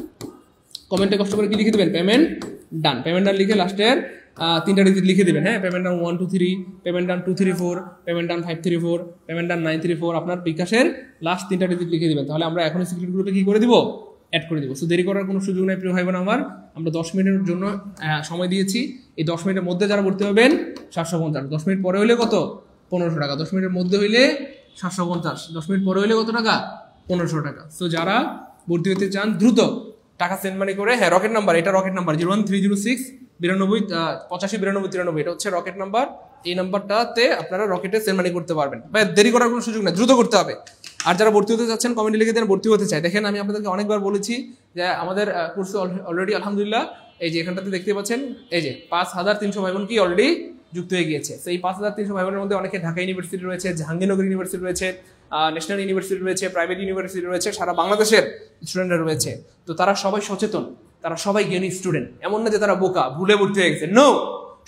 কমেন্টে কষ্ট করে কি লিখে দিবেন? পেমেন্ট ডান। পেমেন্ট ডান লিখে লাস্টের 3টা ডিজিট লিখে দিবেন। হ্যাঁ, পেমেন্ট ডান 1 2 3, পেমেন্ট ডান 2 3 4, পেমেন্ট ডান 5 3 4, পেমেন্ট ডান 9 3 4, আপনার বিকাশের লাস্ট 3টা ডিজিট লিখে দিবেন। তাহলে আমরা এখনই সিক্রেট গ্রুপে কি করে দিব? অ্যাড করে দিব। সো দেরি করার কোনো সুযোগ নাই প্রিয় ভাই বোন আমার। আমরা 10 মিনিটের জন্য সময় দিয়েছি। এই 10 মিনিটের মধ্যে যারা ভর্তি হবেন 750, 10 মিনিট পরে হইলে কত? 1500 টাকা। 10 মিনিটের মধ্যে হইলে 750, 10 মিনিট পরে হইলে কত টাকা? 1500 টাকা। সো যারা ভর্তি হতে চান দ্রুত টাকা সেন্ড মানি করে, হ্যাঁ রকেট নাম্বার, এটা রকেট নাম্বার 01306 92 85 92 93, এটা হচ্ছে রকেট নাম্বার। এই নাম্বারটাতে আপনারা রকেটে সেন্ড মানি করতে পারবেন। ভাই দেরি করার কোনো সুযোগ নেই, দ্রুত করতে হবে। আর যারা ভর্তি হতে যাচ্ছেন কমেন্টে লিখে দেন ভর্তি হতে চাই। দেখেন আমি আপনাদেরকে অনেকবার বলেছি যে আমাদের কোর্সে অলরেডি আলহামদুলিল্লাহ এই যে এখানটাতে দেখতে পাচ্ছেন এই যে 5300 ভাই বোন কি অলরেডি যুক্ত হয়ে গিয়েছে। তো এই 5300 ভাই বোনের মধ্যে অনেকে ঢাকা ইউনিভার্সিটি রয়েছে, জাহাঙ্গীরনগর ইউনিভার্সিটি রয়েছে, ন্যাশনাল ইউনিভার্সিটি রয়েছে, প্রাইভেট ইউনিভার্সিটি রয়েছে, সারা বাংলাদেশের স্টুডেন্টরা রয়েছে। তো তারা সবাই সচেতন, তারা সবাই জ্ঞানী স্টুডেন্ট। এমন না যে তারা বোকা ভুলে ভর্তি হয়ে গেছে, নো,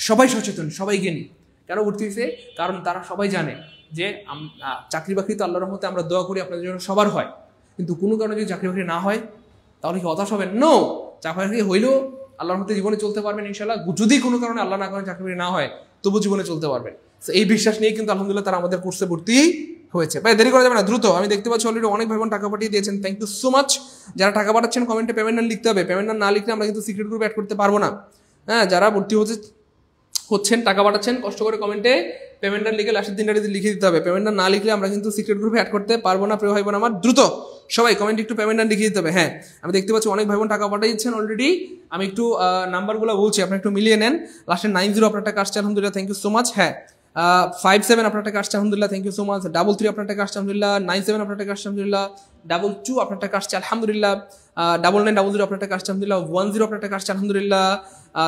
সবাই সচেতন, সবাই জ্ঞানী। কেন ভর্তি হয়েছে? কারণ তারা সবাই জানে যে চাকরি বাকরি তো আল্লাহর রহমতে আমরা দোয়া করি আপনাদের জন্য সবার হয়, কিন্তু কোনো কারণে যদি চাকরি বাকরি না হয় তাহলে কি হতাশ হবেন? নো, চাকরি বাকরি হইলেও আল্লাহর মধ্যে জীবনে চলতে পারবেন ইনশাল্লাহ। যদি কোনো কারণে আল্লাহ না করেন চাকরি বাকরি না হয়, তবু জীবনে চলতে পারবেন। এই বিশ্বাস নিয়ে কিন্তু আলহামদুলিল্লাহ তারা আমাদের কোর্সে ভর্তি হয়েছে। ভাই দেরি করা যাবে না, দ্রুত। আমি দেখতে পাচ্ছি অলরেডি অনেক ভাই বোন টাকা পাঠিয়ে দিয়েছেন, থ্যাংক ইউ সো মাচ। যারা টাকা পাঠাচ্ছেন কমেন্টে পেমেন্ট নাম লিখতে হবে, পেমেন্ট নাম না লিখলে আমরা কিন্তু সিক্রেট গ্রুপ অ্যাড করতে পারবো না। হ্যাঁ, যারা ভর্তি হচ্ছেন টাকা পাঠাচ্ছেন কষ্ট করে কমেন্টে পেমেন্টটা লিখে লাস্টের দিনটা লিখে দিতে হবে। পেমেন্টটা না লিখলে আমরা কিন্তু সিক্রেট গ্রুপে অ্যাড করতে পারবো না। প্রিয় ভাই বোন আমার, দ্রুত সবাই কমেন্টে একটু পেমেন্টটা লিখে দিতে হবে। হ্যাঁ, আমি দেখতে পাচ্ছি অনেক ভাই বোন টাকা পাঠিয়েছেন অলরেডি। আমি একটু নাম্বারগুলো বলছি, আপনি একটু মিলিয়ে নেন। লাস্টে 90 আপনার টাকা আসছে, আলহামদুলিল্লাহ, থ্যাংক ইউ সো মাচ। হ্যাঁ, 57 আপনার টাকা আসছে, আলহামদুলিল্লাহ, থ্যাংক ইউ সো মাচ। 33 আপনার টাকা আসছে, আলহামদুলিল্লাহ। 97 আপনার টাকা আসছে, আলহামদুলিল্লাহ। 22 আপনার টাকা আসছে, আলহামদুলিল্লাহ। 9900 আপনার টাকা আসছে, আলহামদুলিল্লাহ। 10 আপনার টাকা আসছে, আলহামদুলিল্লাহ।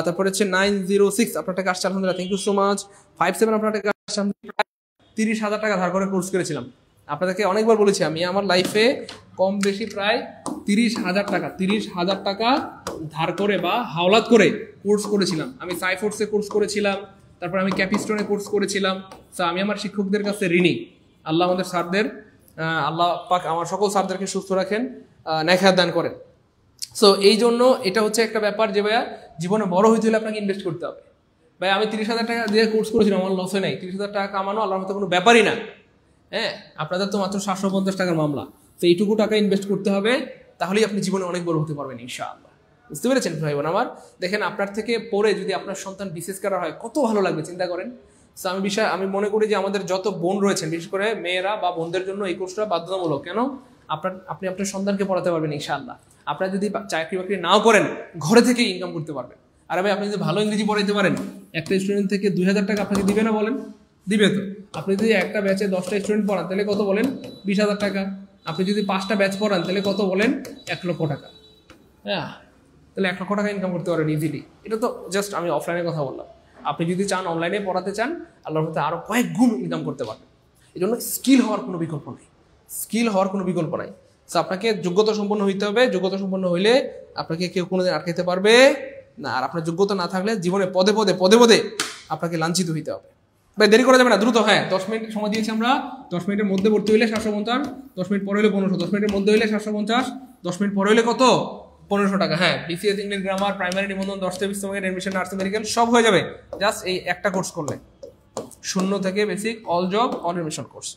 তারপরে হচ্ছে 906 আপনার টাকা আসছে, আলহামদুলিল্লাহ, থ্যাংক ইউ সো মাচ। 57 আপনার টাকা আসছে, 30,000 টাকা ধার করে কোর্স করেছিলাম। আপনাদেরকে অনেকবার বলেছি আমি আমার লাইফে কম বেশি প্রায় 30,000 টাকা ধার করে বা হাওলাত করে কোর্স করেছিলাম। আমি সাইফোর্সে কোর্স করেছিলাম, তারপর আমি ক্যাপিস্টোনে কোর্স করেছিলাম। তো আমি আমার শিক্ষকদের কাছে ঋণী। আল্লাহ আমাদের স্যারদের, আল্লাহ পাক আমার সকল স্যারদেরকে সুস্থ রাখেন, নেখায়াত দান করেন। সো এই জন্য এটা হচ্ছে একটা ব্যাপার যে ভাইয়া জীবনে বড় হইতে হলে আপনাকে ইনভেস্ট করতে হবে। ভাই আমি 30,000 টাকা দিয়ে কোর্স করেছিলাম, আমার লসে নেই। 30,000 টাকা কামানো আল্লাহর মতো কোনো ব্যাপারই না। হ্যাঁ, আপনাদের তো মাত্র 750 টাকার মামলা। তো এইটুকু টাকা ইনভেস্ট করতে হবে, তাহলেই আপনি জীবনে অনেক বড় হতে পারবেন ইনশাআল্লাহ। বুঝতে পেরেছেন ভাই বোন আমার? দেখেন আপনার থেকে পড়ে যদি আপনার সন্তান বিশেষ করা হয় কত ভালো লাগবে, চিন্তা করেন। তো আমি মনে করি যে আমাদের যত বোন রয়েছেন, বিশেষ করে মেয়েরা বা বোনদের জন্য এই কোর্সটা বাধ্যতামূলক। কেন? আপনি আপনার সন্তানকে পড়াতে পারবেন ইনশাআল্লাহ। আপনারা যদি চাকরি বাকরি নাও করেন, ঘরে থেকে ইনকাম করতে পারবেন। আর ভাই আপনি যদি ভালো ইংরেজি পড়াইতে পারেন, একটা স্টুডেন্ট থেকে 2,000 টাকা আপনাকে দিবে না বলেন? দিবে তো। আপনি যদি একটা ব্যাচে 10টা স্টুডেন্ট পড়ান তাহলে কত বলেন? 20,000 টাকা। আপনি যদি 5টা ব্যাচ পড়ান তাহলে কত বলেন? 1 লক্ষ টাকা। হ্যাঁ, তাহলে 1 লক্ষ টাকা ইনকাম করতে পারেন ইজিলি। এটা তো জাস্ট আমি অফলাইনের কথা বললাম। আপনি যদি চান অনলাইনে পড়াতে চান, আল্লাহর মধ্যে আরো কয়েক গুণ ইনকাম করতে পারবেন। এই জন্য স্কিল হওয়ার কোনো বিকল্প নেই, স্কিল হওয়ার কোনো বিকল্প নাই। তো আপনাকে যোগ্যতা সম্পন্ন হইতে হবে। যোগ্যতা সম্পন্ন হইলে আপনাকে কেউ কোনোদিন আটকাইতে পারবে না। আর আপনার যোগ্যতা না থাকলে জীবনে পদে পদে আপনাকে লাঞ্ছিত হইতে হবে। ভাই দেরি করা যাবে না, দ্রুত। হ্যাঁ, 10 মিনিট সময় দিয়েছি আমরা। 10 মিনিটের মধ্যে ভর্তি হইলে 750, 10 মিনিট পরে হইলে 1500, 10 মিনিটের মধ্যে হইলে 750, 10 মিনিট পরে হইলে কত? 1500 টাকা। হ্যাঁ, বিসিএস ইংলিশ গ্রামার, প্রাইমারি নিবন্ধন, 10 থেকে 20 মার্কের এডমিশন, নার্সিং, মেডিকেল সব হয়ে যাবে জাস্ট এই একটা কোর্স করলে। 0 থেকে basic, all job, all admission course.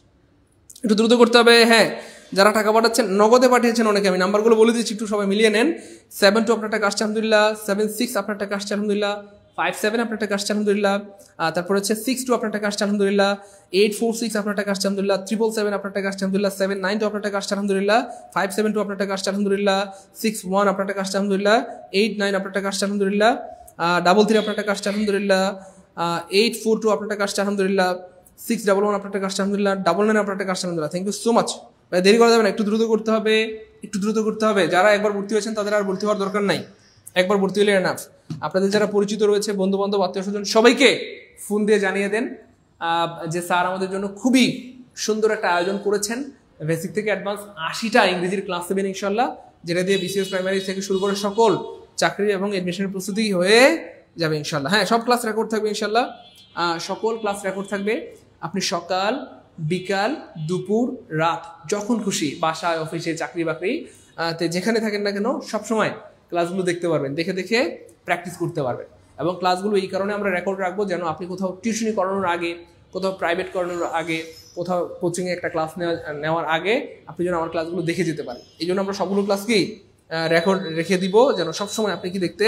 একটু দ্রুত করতে হবে। হ্যাঁ, যারা টাকা পাঠাচ্ছেন নগদে পাঠিয়েছেন অনেকে, আমি নাম্বারগুলো বলে দিচ্ছি, একটু সবাই মিলিয়ে নেন। 72 আপনার টাকা আসছে, আলহামদুলিল্লাহ। 76 আপনার টাকা আসছে, আলহামদুলিল্লাহ। 57 আপনার টাকা আসছে, আলহামদুলিল্লাহ। তারপর হচ্ছে 62 আপনার টাকা আসছে, আলহামদুলিল্লাহ। 846 আপনার টাকা আসছে, আলহামদুলিল্লাহ। 777 আপনার টাকা আসছে, আলহামদুলিল্লাহ। 792 আপনার টাকা আসছে, আলহামদুলিল্লাহ। 572 আপনার টাকা আসছে, আলহামদুলিল্লাহ। 61 আপনার টাকা আসছে, আলহামদুলিল্লাহ। 89 আপনার টাকা আসছে, আলহামদুলিল্লাহ। 33 আপনার টাকা আসছে, আলহামদুলিল্লাহ। 842 আপনার টাকা আসছে, আলহামদুলিল্লাহ। 611 আপনার টাকা আসছে, আলহামদুলিল্লাহ। 99 আপনার টাকা আসছে, আলহামদুলিল্লাহ। Thank you so much. ভাই দেরি করা যাবে না, একটু দ্রুত করতে হবে, একটু দ্রুত করতে হবে। যারা একবার ভর্তি হয়েছেন তাদের আর ভর্তি হওয়ার দরকার নাই, একবার ভর্তি হলে এনাফ। আপনাদের যারা পরিচিত রয়েছে, বন্ধু বান্ধব, আত্মীয় স্বজন, সবাইকে ফোন দিয়ে জানিয়ে দেন যে স্যার আমাদের জন্য খুবই সুন্দর একটা আয়োজন করেছেন। বেসিক থেকে অ্যাডভান্স 80টা ইংরেজির ক্লাস দেবেন ইনশাল্লাহ, যেটা দিয়ে বিসিএস প্রাইমারি থেকে শুরু করে সকল চাকরি এবং এডমিশনের প্রস্তুতি হয়ে যাবে ইনশাল্লাহ। হ্যাঁ, সব ক্লাস রেকর্ড থাকবে ইনশাল্লাহ, সকল ক্লাস রেকর্ড থাকবে। আপনি সকাল, বিকাল, দুপুর, রাত যখন খুশি, বাসায়, অফিসে, চাকরি বাকরি যেখানে থাকেন না কেন, সবসময় ক্লাসগুলো দেখতে পারবেন, দেখে প্র্যাকটিস করতে পারবেন। এবং ক্লাসগুলো এই কারণে আমরা রেকর্ড রাখবো যেন আপনি কোথাও টিউশনি করানোর আগে, কোথাও প্রাইভেট করানোর আগে, কোথাও কোচিংয়ে একটা ক্লাস নেওয়ার আগে আপনি যেন আমার ক্লাসগুলো দেখে যেতে পারেন। এই জন্য আমরা সবগুলো ক্লাস কি রেকর্ড রেখে দিব, যেন সবসময় আপনি কি দেখতে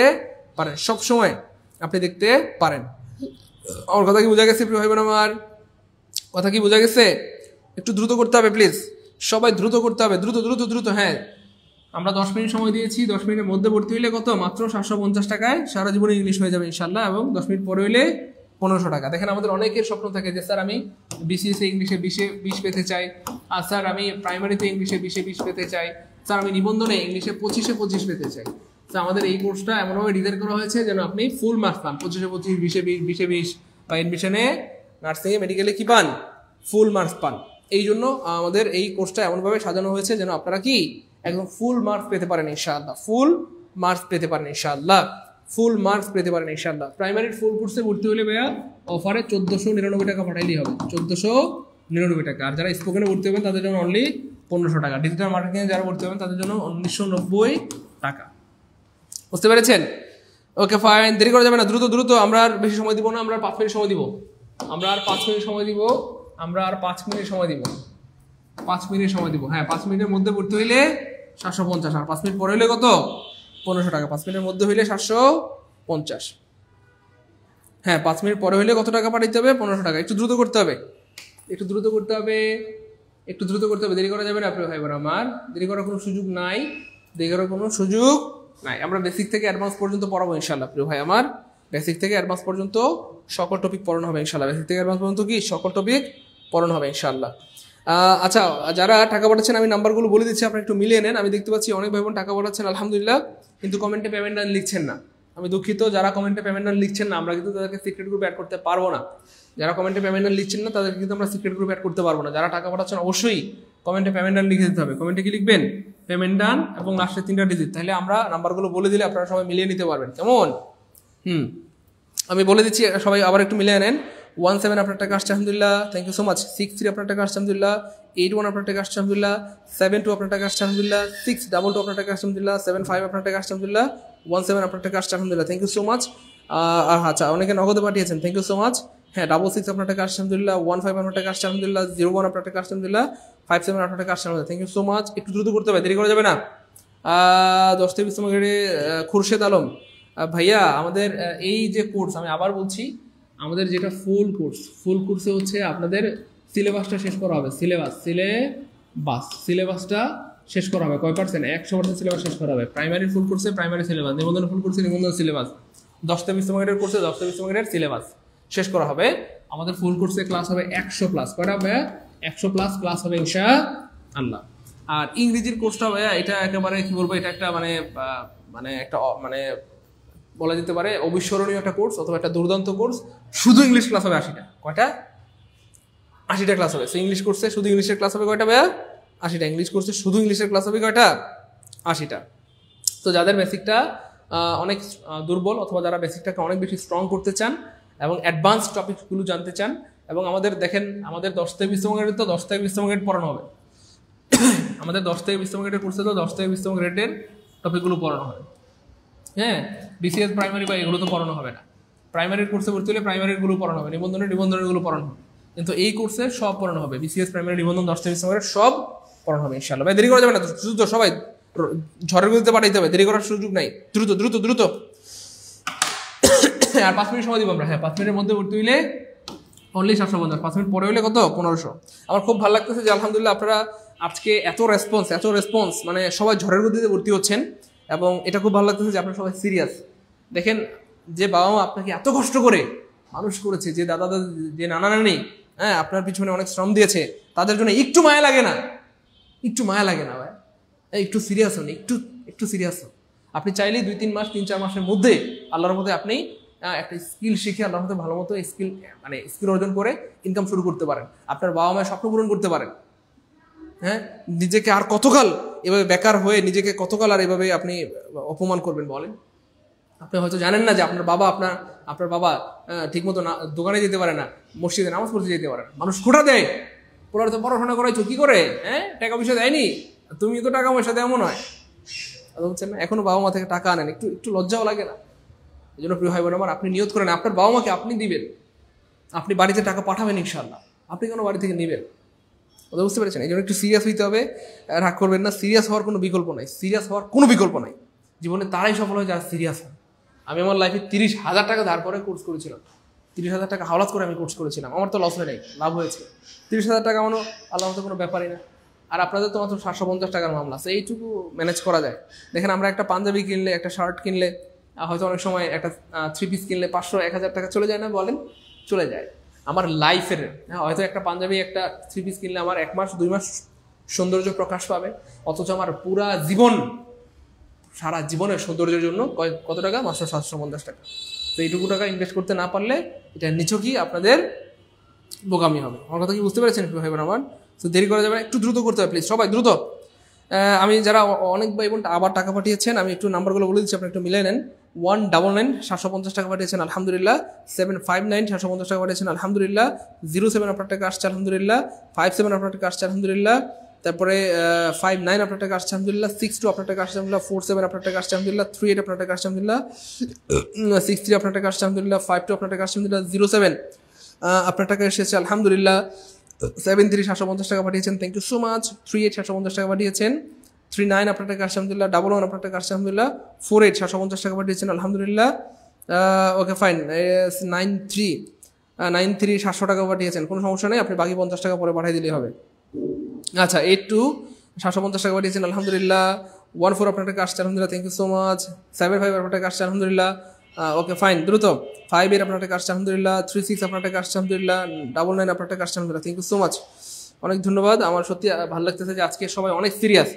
পারেন, সবসময় আপনি দেখতে পারেন। আমার কথা কি বোঝা গেছে প্রিয় ভাই বোন আমার? কথা কি বোঝা গেছে? একটু দ্রুত করতে হবে প্লিজ, সবাই দ্রুত করতে হবে, দ্রুত দ্রুত দ্রুত। হ্যাঁ, আমরা 10 মিনিট সময় দিয়েছি। 10 মিনিটের মধ্যে ভর্তি হইলে কত? মাত্র 750 টাকায় সারা জীবনে ইংলিশ হয়ে যাবে ইনশাল্লাহ। এবং 10 মিনিট পরে হইলে 1500 টাকা। দেখেন আমাদের অনেকের স্বপ্ন থাকে যে স্যার আমি বিসিএস ইংলিশে 20 পেতে চাই, আর স্যার আমি প্রাইমারিতে ইংলিশে 20 পেতে চাই, স্যার আমি নিবন্ধনে ইংলিশে 25 পেতে চাই। তো আমাদের এই কোর্সটা এমনভাবে ডিজাইন করা হয়েছে যেন আপনি ফুল মার্কস পান, 25, 20 বা এডমিশনে, নার্সিংয়ে, মেডিকেলে কি পান? ফুল মার্কস পান। এই জন্য আমাদের এই কোর্সটা এমনভাবে সাজানো হয়েছে যেন আপনারা কি একদম ফুল মার্কস পেতে পারেন ইনশাআল্লাহ, ফুল মার্কস পেতে পারেন ইনশাআল্লাহ, ফুল মার্কস পেতে পারেন ইনশাআল্লাহ। প্রাইমারির ফুল কোর্সে ভর্তি হলে ভাইয়া অফারে 1499 টাকা পাঠাইলেই হবে, 1499 টাকা। আর যারা স্পোকেনে ভর্তি হবেন তাদের জন্য অনলি 1500 টাকা। ডিজিটাল মার্কেটিংয়ে যারা ভর্তি হবেন তাদের জন্য 1990 টাকা। বুঝতে পেরেছেন? ওকে ফাইন, দেরি করা যাবে না, দ্রুত দ্রুত। আমরা আর বেশি সময় দিব না, আমরা আর 5 মিনিট সময় দিব, আমরা আর 5 মিনিট সময় দিব, আমরা আর 5 মিনিট সময় দিব, 5 মিনিট সময় দিব। হ্যাঁ, 5 মিনিটের মধ্যে ভর্তি হইলে 750, আর 5 মিনিট পরে হইলে কত? 1500 টাকা। 5 মিনিটের মধ্যে হইলে 750। হ্যাঁ, 5 মিনিট পরে হইলে কত টাকা পাঠাইতে হবে? 1500 টাকা। একটু দ্রুত করতে হবে, একটু দ্রুত করতে হবে, একটু দ্রুত করতে হবে, দেরি করা যাবে না প্রিয় ভাই বোন আমার, দেরি করার কোনো সুযোগ নাই, দেরি করার কোনো সুযোগ নাই। আমরা বেসিক থেকে অ্যাডভান্স পর্যন্ত পড়াবো ইনশাআল্লাহ প্রিয় ভাই আমার, বেসিক থেকে অ্যাডভান্স পর্যন্ত সকল টপিক পড়ানো হবে ইনশাআল্লাহ, বেসিক থেকে অ্যাডভান্স পর্যন্ত কি সকল টপিক পড়ানো হবে ইনশাআল্লাহ। আচ্ছা, যারা টাকা পাঠাচ্ছেন আমি নাম্বারগুলো বলে দিচ্ছি, আপনারা একটু মিলিয়ে নেন। আমি দেখতে পাচ্ছি অনেক ভাই বোন টাকা পাঠাচ্ছেন আলহামদুলিল্লাহ, কিন্তু কমেন্টে পেমেন্ট ডান লিখছেন না। আমি দুঃখিত, যারা কমেন্টে পেমেন্ট ডান লিখছেন না আমরা কিন্তু তাদেরকে সিক্রেট গ্রুপে অ্যাড করতে পারবো না। যারা কমেন্টে পেমেন্ট ডান লিখছেন না তাদেরকে কিন্তু আমরা সিক্রেট গ্রুপে অ্যাড করতে পারবো না। যারা টাকা পাঠাচ্ছেন অবশ্যই কমেন্টে পেমেন্ট ডান লিখে দিতে হবে। কমেন্টে কি লিখবেন? পেমেন্ট ডান এবং লাস্টের 3টা ডিজিট, তাহলে আমরা নাম্বারগুলো বলে দিলে আপনারা সবাই মিলিয়ে নিতে পারবেন। কেমন? আমি বলে দিচ্ছি, সবাই আবার একটু মিলিয়ে নেন। 17 আপনার টাকা আসছে আলহামদুলিল্লাহ, থ্যাংক ইউ সো মাচ। 63 আপনার টাকা আসছে আলহামদুলিল্লাহ, 81 আপনার টাকা আসছে আলহামদুলিল্লাহ, 72 আপনার টাকা আসছে আলহামদুলিল্লাহ, 622 আপনার টাকা আসছে আলহামদুলিল্লাহ, 75 আপনার টাকা আসছে আলহামদুলিল্লাহ, 17 আপনার টাকা আসছে আলহামদুলিল্লাহ, থ্যাংক ইউ সো মাচ। আচ্ছা, অনেকে নগদে পাঠিয়েছেন, থ্যাংক ইউ সো মাচ। হ্যাঁ, 66 আপনার টাকা আসছে আলহামদুলিল্লাহ, 15 আপনার টাকা আসছে আলহামদুলিল্লাহ, 01 আপনার টাকা আসছে আলহামদুলিল্লাহ, 57 আপনার টাকা আসছে আলহামদুলিল্লাহ, থ্যাংক ইউ সো মাচ। একটু দ্রুত করতে হবে, দেরি করা যাবে না। 10 থেকে 20 নম্বর খুরশেদ আলম ভাইয়া, আমাদের এই যে কোর্স, আমি আবার বলছি, আমাদের যেটা ফুল কোর্সে হচ্ছে আপনাদের সিলেবাসটা শেষ করা হবে। সিলেবাসটা শেষ করা হবে কয় পার্সেন্ট? 100% সিলেবাস শেষ করা হবে। প্রাইমারি ফুল কোর্সে প্রাইমারি সিলেবাস, নিবন্ধন ফুল কোর্সে নিবন্ধন সিলেবাস, 10 থেকে 20 নম্বরের কোর্সে 10 থেকে 20 নম্বরের সিলেবাস শেষ করা হবে। আমাদের ফুল কোর্সে ক্লাস হবে 100+। কয়টা হবে? 100+ ক্লাস হবে ইনশাআল্লাহ। আর ইংরেজির কোর্সটা ভাইয়া, এটা একেবারে কি বলবো, এটা একটা মানে বলা যেতে পারে অবিস্মরণীয় একটা কোর্স অথবা একটা দুর্দান্ত কোর্স। শুধু ইংলিশ ক্লাস হবে 80টা। কয়টা? 80টা ক্লাস হবে। ইংলিশ কোর্সে শুধু ইংলিশের ক্লাস হবে কয়টা ভাইয়া? 80টা। ইংলিশ কোর্সে শুধু ইংলিশের ক্লাস হবে কয়টা? 80টা। তো যাদের বেসিকটা অনেক দুর্বল অথবা যারা বেসিকটাকে অনেক বেশি স্ট্রং করতে চান এবং অ্যাডভান্স টপিকগুলো জানতে চান, এবং আমাদের দেখেন আমাদের 10 থেকে 20 নম্বরের তো 10 থেকে 20 নম্বরের পড়ানো হবে। আমাদের 10 থেকে 20 নম্বরের কোর্সে তো 10 থেকে 20 নম্বরের টপিকগুলো পড়ানো হবে। হ্যাঁ, বিসিএস প্রাইমারি বা এগুলো তো পড়ানো হবে না। প্রাইমারির কোর্সে ভর্তি হলে প্রাইমারিগুলো পড়ানো হবে, নিবন্ধনেরগুলো পড়ানো হবে, কিন্তু এই কোর্সে সব পড়ানো হবে। বিসিএস প্রাইমারি নিবন্ধন 10 থেকে 20 নম্বরের সব পড়ানো হবে ইনশাআল্লাহ। ভাই দেরি করা যাবে না, দ্রুত সবাই ঝড়ের গতিতে পাঠাইতে হবে, দেরি করার সুযোগ নাই, দ্রুত দ্রুত দ্রুত। আর 5 মিনিট সময় দিব আমরা। হ্যাঁ, 5 মিনিটের মধ্যে ভর্তি হইলে অনলি 750, 5 মিনিট পরে হইলে কত? 1500। আমার খুব ভালো লাগতেছে যে আলহামদুলিল্লাহ আপনারা আজকে এত রেসপন্স, মানে সবাই ঝড়ের গতিতে ভর্তি হচ্ছেন, এবং এটা খুব ভালো লাগতেছে যে আপনারা সবাই সিরিয়াস। দেখেন, যে বাবা মা আপনাকে এত কষ্ট করে মানুষ করেছে, যে দাদা দাদি, যে নানা নানি, হ্যাঁ, আপনার পিছনে অনেক শ্রম দিয়েছে, তাদের জন্য একটু মায়া লাগে না? একটু মায়া লাগে না ভাই? একটু সিরিয়াস হন, একটু সিরিয়াস হন। আপনি চাইলেই 2-3 মাস 3-4 মাসের মধ্যে আল্লাহর মধ্যে আপনি একটা স্কিল শিখে আল্লাহর মধ্যে ভালো মতো স্কিল অর্জন করে ইনকাম শুরু করতে পারেন, আপনার বাবা মায়ের স্বপ্ন পূরণ করতে পারেন। হ্যাঁ, নিজেকে আর কতকাল এভাবে বেকার হয়ে নিজেকে কতকাল আর এভাবে আপনি অপমান করবেন বলেন? আপনি হয়তো জানেন না যে আপনার বাবা ঠিকমতো দোকানে যেতে পারে না, মসজিদে নামাজ পড়তে যেতে পারে না, মানুষ খোঁটা দেয়, পোলার তো পড়াশোনা করাইছো কি করে? হ্যাঁ, টাকা পয়সা দেয়নি, তুমি তো টাকা পয়সা দেয় মনে হয়, বুঝছেন না? এখনো বাবা মা থেকে টাকা আনেন, একটু লজ্জাও লাগে না? এই জন্য প্রিয় ভাই বোন আমার, আপনি নিয়ত করেন আপনার বাবা মাকে আপনি দিবেন, আপনি বাড়িতে টাকা পাঠাবেন ইনশাআল্লাহ, আপনি কেন বাড়ি থেকে নেবেন? ওটা বুঝতে পেরেছেন? এই জন্য একটু সিরিয়াস হইতে হবে, রাগ করবেন না। সিরিয়াস হওয়ার কোনো বিকল্প নাই, জীবনে তারাই সফল হয় যারা সিরিয়াস হয়। আমি আমার লাইফে 30,000 টাকা ধার করে কোর্স করেছিলাম, 30,000 টাকা হাওলাত করে আমি কোর্স করেছিলাম, আমার তো লস হয় নাই, লাভ হয়েছে। 30,000 টাকা আমার আল্লাহ মতো কোনো ব্যাপারই না। আর আপনাদের তো মাত্র 750 টাকার মামলা আছে, এইটুকু ম্যানেজ করা যায়। দেখেন, আমরা একটা পাঞ্জাবি কিনলে, একটা শার্ট কিনলে, হয়তো অনেক সময় একটা 3 পিস কিনলে 500-1000 টাকা চলে যায় না বলেন? চলে যায়। আমার লাইফের হয়তো একটা পাঞ্জাবি, একটা 3 পিস কিনলে আমার 1 মাস 2 মাস সৌন্দর্য প্রকাশ পাবে, অথচ আমার পুরা জীবন, সারা জীবনের সৌন্দর্যের জন্য কত টাকা? মাত্র 750 টাকা। তো এইটুকু টাকা ইনভেস্ট করতে না পারলে এটা নিছকই আপনাদের বোকামি হবে। আমার কথা কি বুঝতে পেরেছেন ভাই বোন আমার? তো দেরি করা যাবে না, একটু দ্রুত করতে হবে প্লিজ, সবাই দ্রুত। আমি যারা অনেক ভাই বোন আবার টাকা পাঠিয়েছেন আমি একটু নাম্বারগুলো বলে দিচ্ছি, আপনি একটু মিলিয়ে নেন। 199 750 টাকা পাঠিয়েছেন আলহামদুলিল্লাহ, 759 750 টাকা পাঠিয়েছেন আলহামদুলিল্লাহ, 07 আপনার টাকা আসছে আলহামদুলিল্লাহ, 57 আপনার টাকা আসছে আলহামদুলিল্লাহ, তারপরে 59 আপনার টাকা আসছে আলহামদুলিল্লাহ, 62 আপনার টাকা আসছে আলহামদুলিল্লাহ, 47 আপনার টাকা আসছে আলহামদুলিল্লাহ, 38 আপনার টাকা আসছে আলহামদুলিল্লাহ, 63 আপনার টাকা আসছে আলহামদুলিল্লাহ, 52 আপনার টাকা আসছে আলহামদুলিল্লাহ, 07 আপনার টাকা এসেছে আলহামদুলিল্লাহ, 73 750 টাকা পাঠিয়েছেন, থ্যাংক ইউ সো মাচ। 38 750 টাকা পাঠিয়েছেন, 39 আপনার টাকা আসছে আলহামদুলিল্লাহ, 11 আপনার টাকা আসছে আলহামদুলিল্লাহ, 48 750 টাকা পাঠিয়েছেন আলহামদুলিল্লাহ, ওকে ফাইন। 93 700 টাকা পাঠিয়েছেন, কোনো সমস্যা নেই, আপনি বাকি 50 টাকা পরে পাঠিয়ে দিলেই হবে। আচ্ছা 82 750 টাকা পাঠিয়েছেন আলহামদুলিল্লাহ, 14 আপনার টাকা আসছে আলহামদুলিল্লাহ, থ্যাংক ইউ সো মাচ। 75 আপনার টাকা আসছে আলহামদুলিল্লাহ, ওকে ফাইন দ্রুত। 58 আপনার টাকা আসছে আলহামদুলিল্লাহ, 36 আপনার টাকা আসছে আলহামদুলিল্লাহ, 99 আপনার টাকা আসছে আলহামদুলিল্লাহ, থ্যাংক ইউ সো মাচ, অনেক ধন্যবাদ। আমার সত্যি ভালো লাগতেছে যে আজকে সবাই অনেক সিরিয়াস।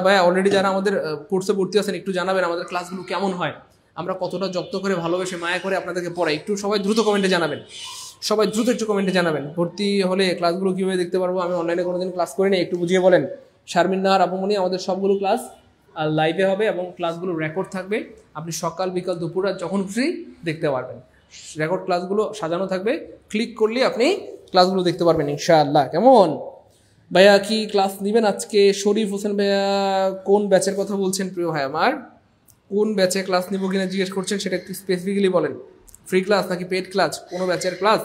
ভাইয়া অলরেডি যারা আমাদের কোর্সে ভর্তি আছেন একটু জানাবেন আমাদের ক্লাসগুলো কেমন হয়, আমরা কতটা যত্ন করে ভালোবেসে মায়া করে আপনাদেরকে পড়াই, একটু সবাই দ্রুত কমেন্টে জানাবেন, সবাই দ্রুত একটু কমেন্টে জানাবেন। ভর্তি হলে ক্লাসগুলো কীভাবে দেখতে পারবো, আমি অনলাইনে কোনোদিন ক্লাস করিনি, একটু বুঝিয়ে বলেন। শারমিন নাহার আপুমনি, আমাদের সবগুলো ক্লাস লাইভে হবে এবং ক্লাসগুলো রেকর্ড থাকবে, আপনি সকাল বিকাল দুপুর রাত যখন খুশি দেখতে পারবেন। রেকর্ড ক্লাসগুলো সাজানো থাকবে, ক্লিক করলে আপনি ক্লাসগুলো দেখতে পারবেন ইনশাআল্লাহ। কেমন ভাইয়া কি ক্লাস নেবেন আজকে? শরীফ হোসেন ভাইয়া কোন ব্যাচের কথা বলছেন প্রিয় ভাই আমার? কোন ব্যাচে ক্লাস নিব কিনা জিজ্ঞেস করছেন, সেটা একটু স্পেসিফিক্যালি বলেন। ফ্রি ক্লাস নাকি পেড ক্লাস, কোনো ব্যাচের ক্লাস?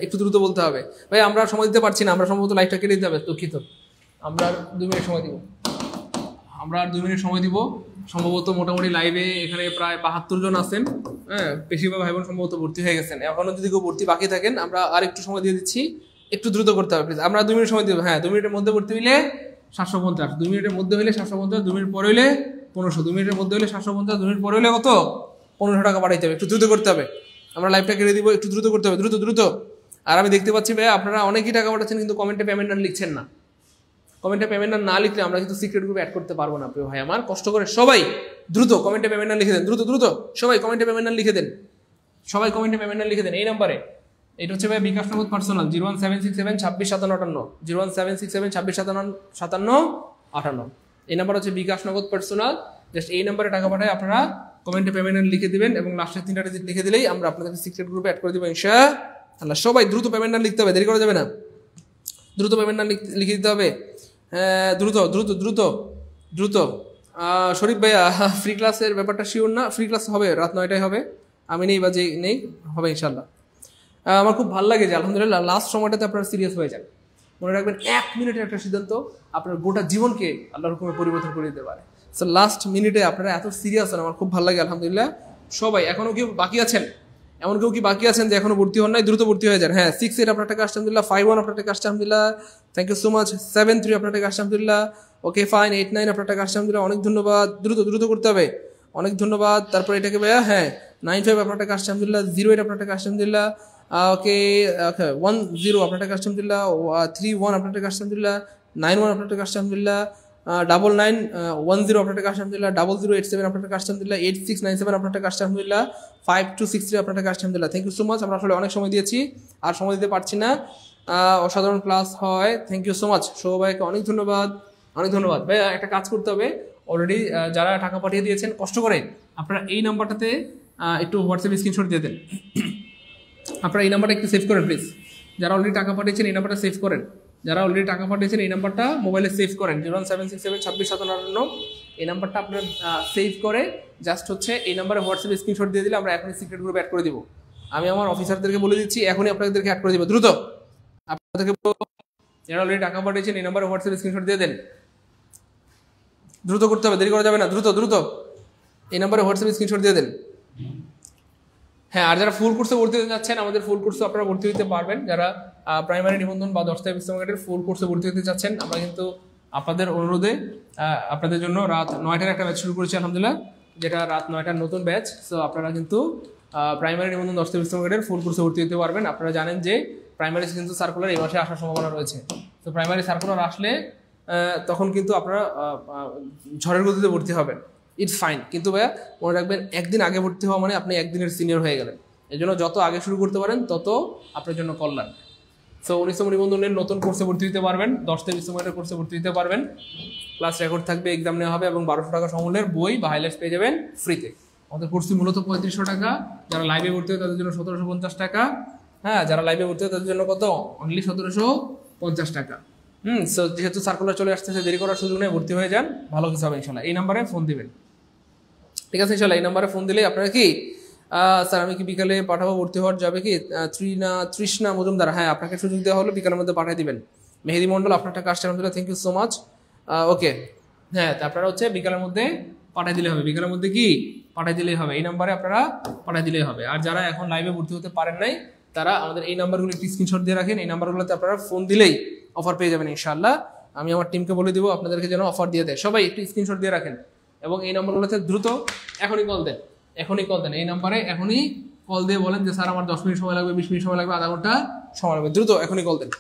একটু দ্রুত বলতে হবে ভাই, আমরা সময় দিতে পারছি না, আমরা সম্ভবত লাইভটা কেটে দিতে হবে, দুঃখিত। আমরা আর 2 মিনিট সময় দিব, আমরা আর 2 মিনিট সময় দিব। সম্ভবত মোটামুটি লাইভে এখানে প্রায় 72 জন আছেন, হ্যাঁ বেশিরভাগ ভাই বোন সম্ভবত ভর্তি হয়ে গেছেন। এখনও যদি কেউ ভর্তি বাকি থাকেন আমরা আর একটু সময় দিয়ে দিচ্ছি, একটু দ্রুত করতে হবে প্লিজ। আমরা 2 মিনিট সময় দিব, হ্যাঁ 2 মিনিটের মধ্যে ভর্তি হইলে 750, 2 মিনিটের মধ্যে হইলে 750, 2 মিনিট পরে হইলে 1500, 2 মিনিটের মধ্যে হইলে 750, 2 মিনিট পরে হইলে কত 1500 টাকা পাঠাইতে হবে, একটু দ্রুত করতে হবে। আমরা লাইভটা কেটে দিব, একটু দ্রুত করতে হবে, দ্রুত দ্রুত। আর আমি দেখতে পাচ্ছি ভাই আপনারা অনেকেই টাকা পাঠাচ্ছেন কিন্তু কমেন্টে পেমেন্ট আর লিখছেন না। কমেন্টে পেমেন্ট না লিখলে আমরা কিন্তু সিক্রেট গ্রুপে অ্যাড করতে পারবো না প্রিয় ভাই আমার। কষ্ট করে সবাই দ্রুত কমেন্টে পেমেন্ট না লিখে দেন, দ্রুত দ্রুত সবাই কমেন্টে পেমেন্ট না লিখে দেন, সবাই কমেন্টে পেমেন্ট না লিখে দেন এই নাম্বারে। এটা হচ্ছে ভাই বিকাশ নগদ পার্সোনাল 01767 26 57 01767 26 57 58। এই নাম্বার হচ্ছে বিকাশ নগদ পার্সোনাল, জাস্ট এই নাম্বারে টাকা পাঠায় আপনারা কমেন্টে পেমেন্ট লিখে দিবেন এবং লাস্টের 3টা ডিজিট লিখে দিলেই আমরা আপনাদের সিক্রেট গ্রুপে অ্যাড করে দেবো ইনশাআল্লাহ। সবাই দ্রুত পেমেন্ট না লিখতে হবে, দেরি করা যাবে না, দ্রুত পেমেন্ট না লিখে দিতে হবে, দ্রুত দ্রুত দ্রুত দ্রুত। শরীফ ভাইয়া ফ্রি ক্লাসের ব্যাপারটা শিওর না? ফ্রি ক্লাস হবে রাত 9টায় হবে, আমি নেই বা যে নেই হবে ইনশাল্লাহ। আমার খুব ভালো লাগে যে আলহামদুলিল্লাহ লাস্ট সময়টাতে আপনারা সিরিয়াস হয়ে যান। মনে রাখবেন 1 মিনিটের একটা সিদ্ধান্ত আপনার গোটা জীবনকে আল্লাহর হুকুমে পরিবর্তন করে দিতে পারে। সো লাস্ট মিনিটে আপনারা এত সিরিয়াস হন, আমার খুব ভালো লাগে আলহামদুলিল্লাহ। সবাই এখনও কেউ বাকি আছেন, এমন কেউ কি বাকি আছেন যে এখনো ভর্তি হন নাই? দ্রুত ভর্তি হয়ে যান। হ্যাঁ 68 আপনার টাকা আসছে আলহামদুলিল্লাহ, 51 আপনার টাকা আসছে আলহামদুলিল্লাহ, থ্যাংক ইউ সো মাচ। 73 আপনার টাকা আসছে আলহামদুলিল্লাহ, ওকে ফাইন। 89 আপনার টাকা আসছে আলহামদুলিল্লাহ, অনেক ধন্যবাদ। দ্রুত দ্রুত করতে হবে, অনেক ধন্যবাদ। তারপর এটাকে ভাইয়া হ্যাঁ 95 আপনার টাকা আসছে আলহামদুলিল্লাহ, 08 আপনার টাকা আসছে আলহামদুলিল্লাহ, ওকে 10 আপনার টাকা আসছে আলহামদুলিল্লাহ, 31 আপনার টাকা আসছে আলহামদুলিল্লাহ, 91 আপনার টাকা আসছে আলহামদুলিল্লাহ, 9910 আপনার টাকা আসছে আলহামদুলিল্লাহ, 0087 আপনার টাকা আসছে আলহামদুলিল্লাহ, 8697 আপনার টাকা আসছে আলহামদুলিল্লাহ, 5263 আপনার টাকা আসছে আলহামদুলিল্লাহ, থ্যাংক ইউ সো মাচ। আমরা আসলে অনেক সময় দিয়েছি আর সময় দিতে পারছি না, অসাধারণ ক্লাস হয়, থ্যাংক ইউ সো মাচ। সবাইকে অনেক ধন্যবাদ, অনেক ধন্যবাদ। ভাই একটা কাজ করতে হবে, অলরেডি যারা টাকা পাঠিয়ে দিয়েছেন কষ্ট করে আপনারা এই নাম্বারটাতে একটু হোয়াটসঅ্যাপে স্ক্রিনশট দিয়ে দেন। আপনারা এই নাম্বারটা একটু সেভ করেন প্লিজ, যারা অলরেডি টাকা পাঠিয়েছেন এই নাম্বারটা সেভ করেন, যারা অলরেডি টাকা পাঠিয়েছেন এই নাম্বারটা মোবাইলে সেভ করেন 01767 26 57 এই নাম্বারটা আপনার সেভ করে জাস্ট হচ্ছে এই নাম্বারে হোয়াটসঅ্যাপে স্ক্রিনশট দিয়ে দিলে আমরা এখনই সিক্রেট গ্রুপে অ্যাড করে দিব। আমি আমার অফিসারদেরকে বলে দিচ্ছি এখনই আপনাদেরকে অ্যাড করে দিব, দ্রুত আপনাদেরকে যারা অলরেডি টাকা পাঠিয়েছেন এই নাম্বারে হোয়াটসঅ্যাপে স্ক্রিনশট দিয়ে দেন, দ্রুত করতে হবে, দেরি করা যাবে না, দ্রুত দ্রুত এই নাম্বারে হোয়াটসঅ্যাপে স্ক্রিনশট দিয়ে দেন। হ্যাঁ আর যারা ফুল কোর্সে ভর্তি হতে চাচ্ছেন আমাদের ফুল কোর্সে আপনারা ভর্তি হতে পারবেন, যারা প্রাইমারি নিবন্ধন বা 10টা ইসলামের ফুল কোর্সে ভর্তি হতে চাচ্ছেন আমরা কিন্তু আপনাদের অনুরোধে আপনাদের জন্য রাত 9টার একটা ব্যাচ শুরু করেছি আলহামদুলিল্লাহ, যেটা রাত 9টার নতুন ব্যাচ। সো আপনারা কিন্তু প্রাইমারি নিবন্ধন 10টা ইসলামের ফুল কোর্সে ভর্তি হতে পারবেন। আপনারা জানেন যে প্রাইমারি কিন্তু সার্কুলার এই মাসে আসার সম্ভাবনা রয়েছে, তো প্রাইমারি সার্কুলার আসলে তখন কিন্তু আপনারা ঝড়ের গতিতে ভর্তি হবেন, ইটস ফাইন। কিন্তু ভাইয়া মনে রাখবেন একদিন আগে ভর্তি হওয়া মানে আপনি একদিনের সিনিয়র হয়ে গেলেন, এই জন্য যত আগে শুরু করতে পারেন তত আপনার জন্য কল্যাণ। সো 19 নিবন্ধনের নতুন কোর্সে ভর্তি হতে পারবেন, 10 থেকে 20 মিনিটের কোর্সে ভর্তি হতে পারবেন। ক্লাস রেকর্ড থাকবে, এক্সাম নেওয়া হবে এবং 1200 টাকা সমমূল্যের বই বা হাইলাইটস পেয়ে যাবেন ফ্রিতে। আমাদের কোর্সটি মূলত 3500 টাকা, যারা লাইভে ভর্তি হয় তাদের জন্য 1750 টাকা। হ্যাঁ, যারা লাইভে ভর্তি হয় তাদের জন্য কত? অনলি 1750 টাকা। সো যেহেতু সার্কুলার চলে আসতেছে, দেরি করার সুযোগ নেই, ভর্তি হয়ে যান, ভালো কিছু হবে ইনশাল্লাহ। এই নাম্বারে ফোন দিবেন, ঠিক আছে ইনশাল্লাহ। এই নাম্বারে ফোন দিলে আপনারা কি স্যার আমি কি বিকালে পাঠাবো, ভর্তি হওয়ার যাবে কি? তৃষ্ণা মজুমদার, হ্যাঁ আপনাকে সুযোগ দেওয়া হলো, বিকালের মধ্যে পাঠিয়ে দিবেন। মেহেদি মন্ডল, আপনার টাকা আসছে আলহামদুলিল্লাহ, থ্যাংক ইউ সো মাচ। ওকে, হ্যাঁ আপনারা হচ্ছে বিকালের মধ্যে পাঠিয়ে দিলে হবে, বিকালের মধ্যে কি পাঠিয়ে দিলেই হবে, এই নাম্বারে আপনারা পাঠিয়ে দিলেই হবে। আর যারা এখন লাইভে ভর্তি হতে পারেন নাই, তারা আমাদের এই নাম্বারগুলো একটি স্ক্রিনশট দিয়ে রাখেন, এই নাম্বারগুলোতে আপনারা ফোন দিলেই অফার পেয়ে যাবেন ইনশাআল্লাহ। আমি আমার টিমকে বলে দিব আপনাদেরকে যেন অফার দিয়ে দেয়, সবাই একটু স্ক্রিনশট দিয়ে রাখেন এবং এই নাম্বারগুলোতে দ্রুত এখনই কল দেন, এখনই কল দেন, এই নাম্বারে এখনই কল দিয়ে বলেন যে স্যার আমার 10 মিনিট সময় লাগবে, 20 মিনিট সময় লাগবে, আধা ঘন্টা সময় লাগবে, দ্রুত এখনই কল দেন।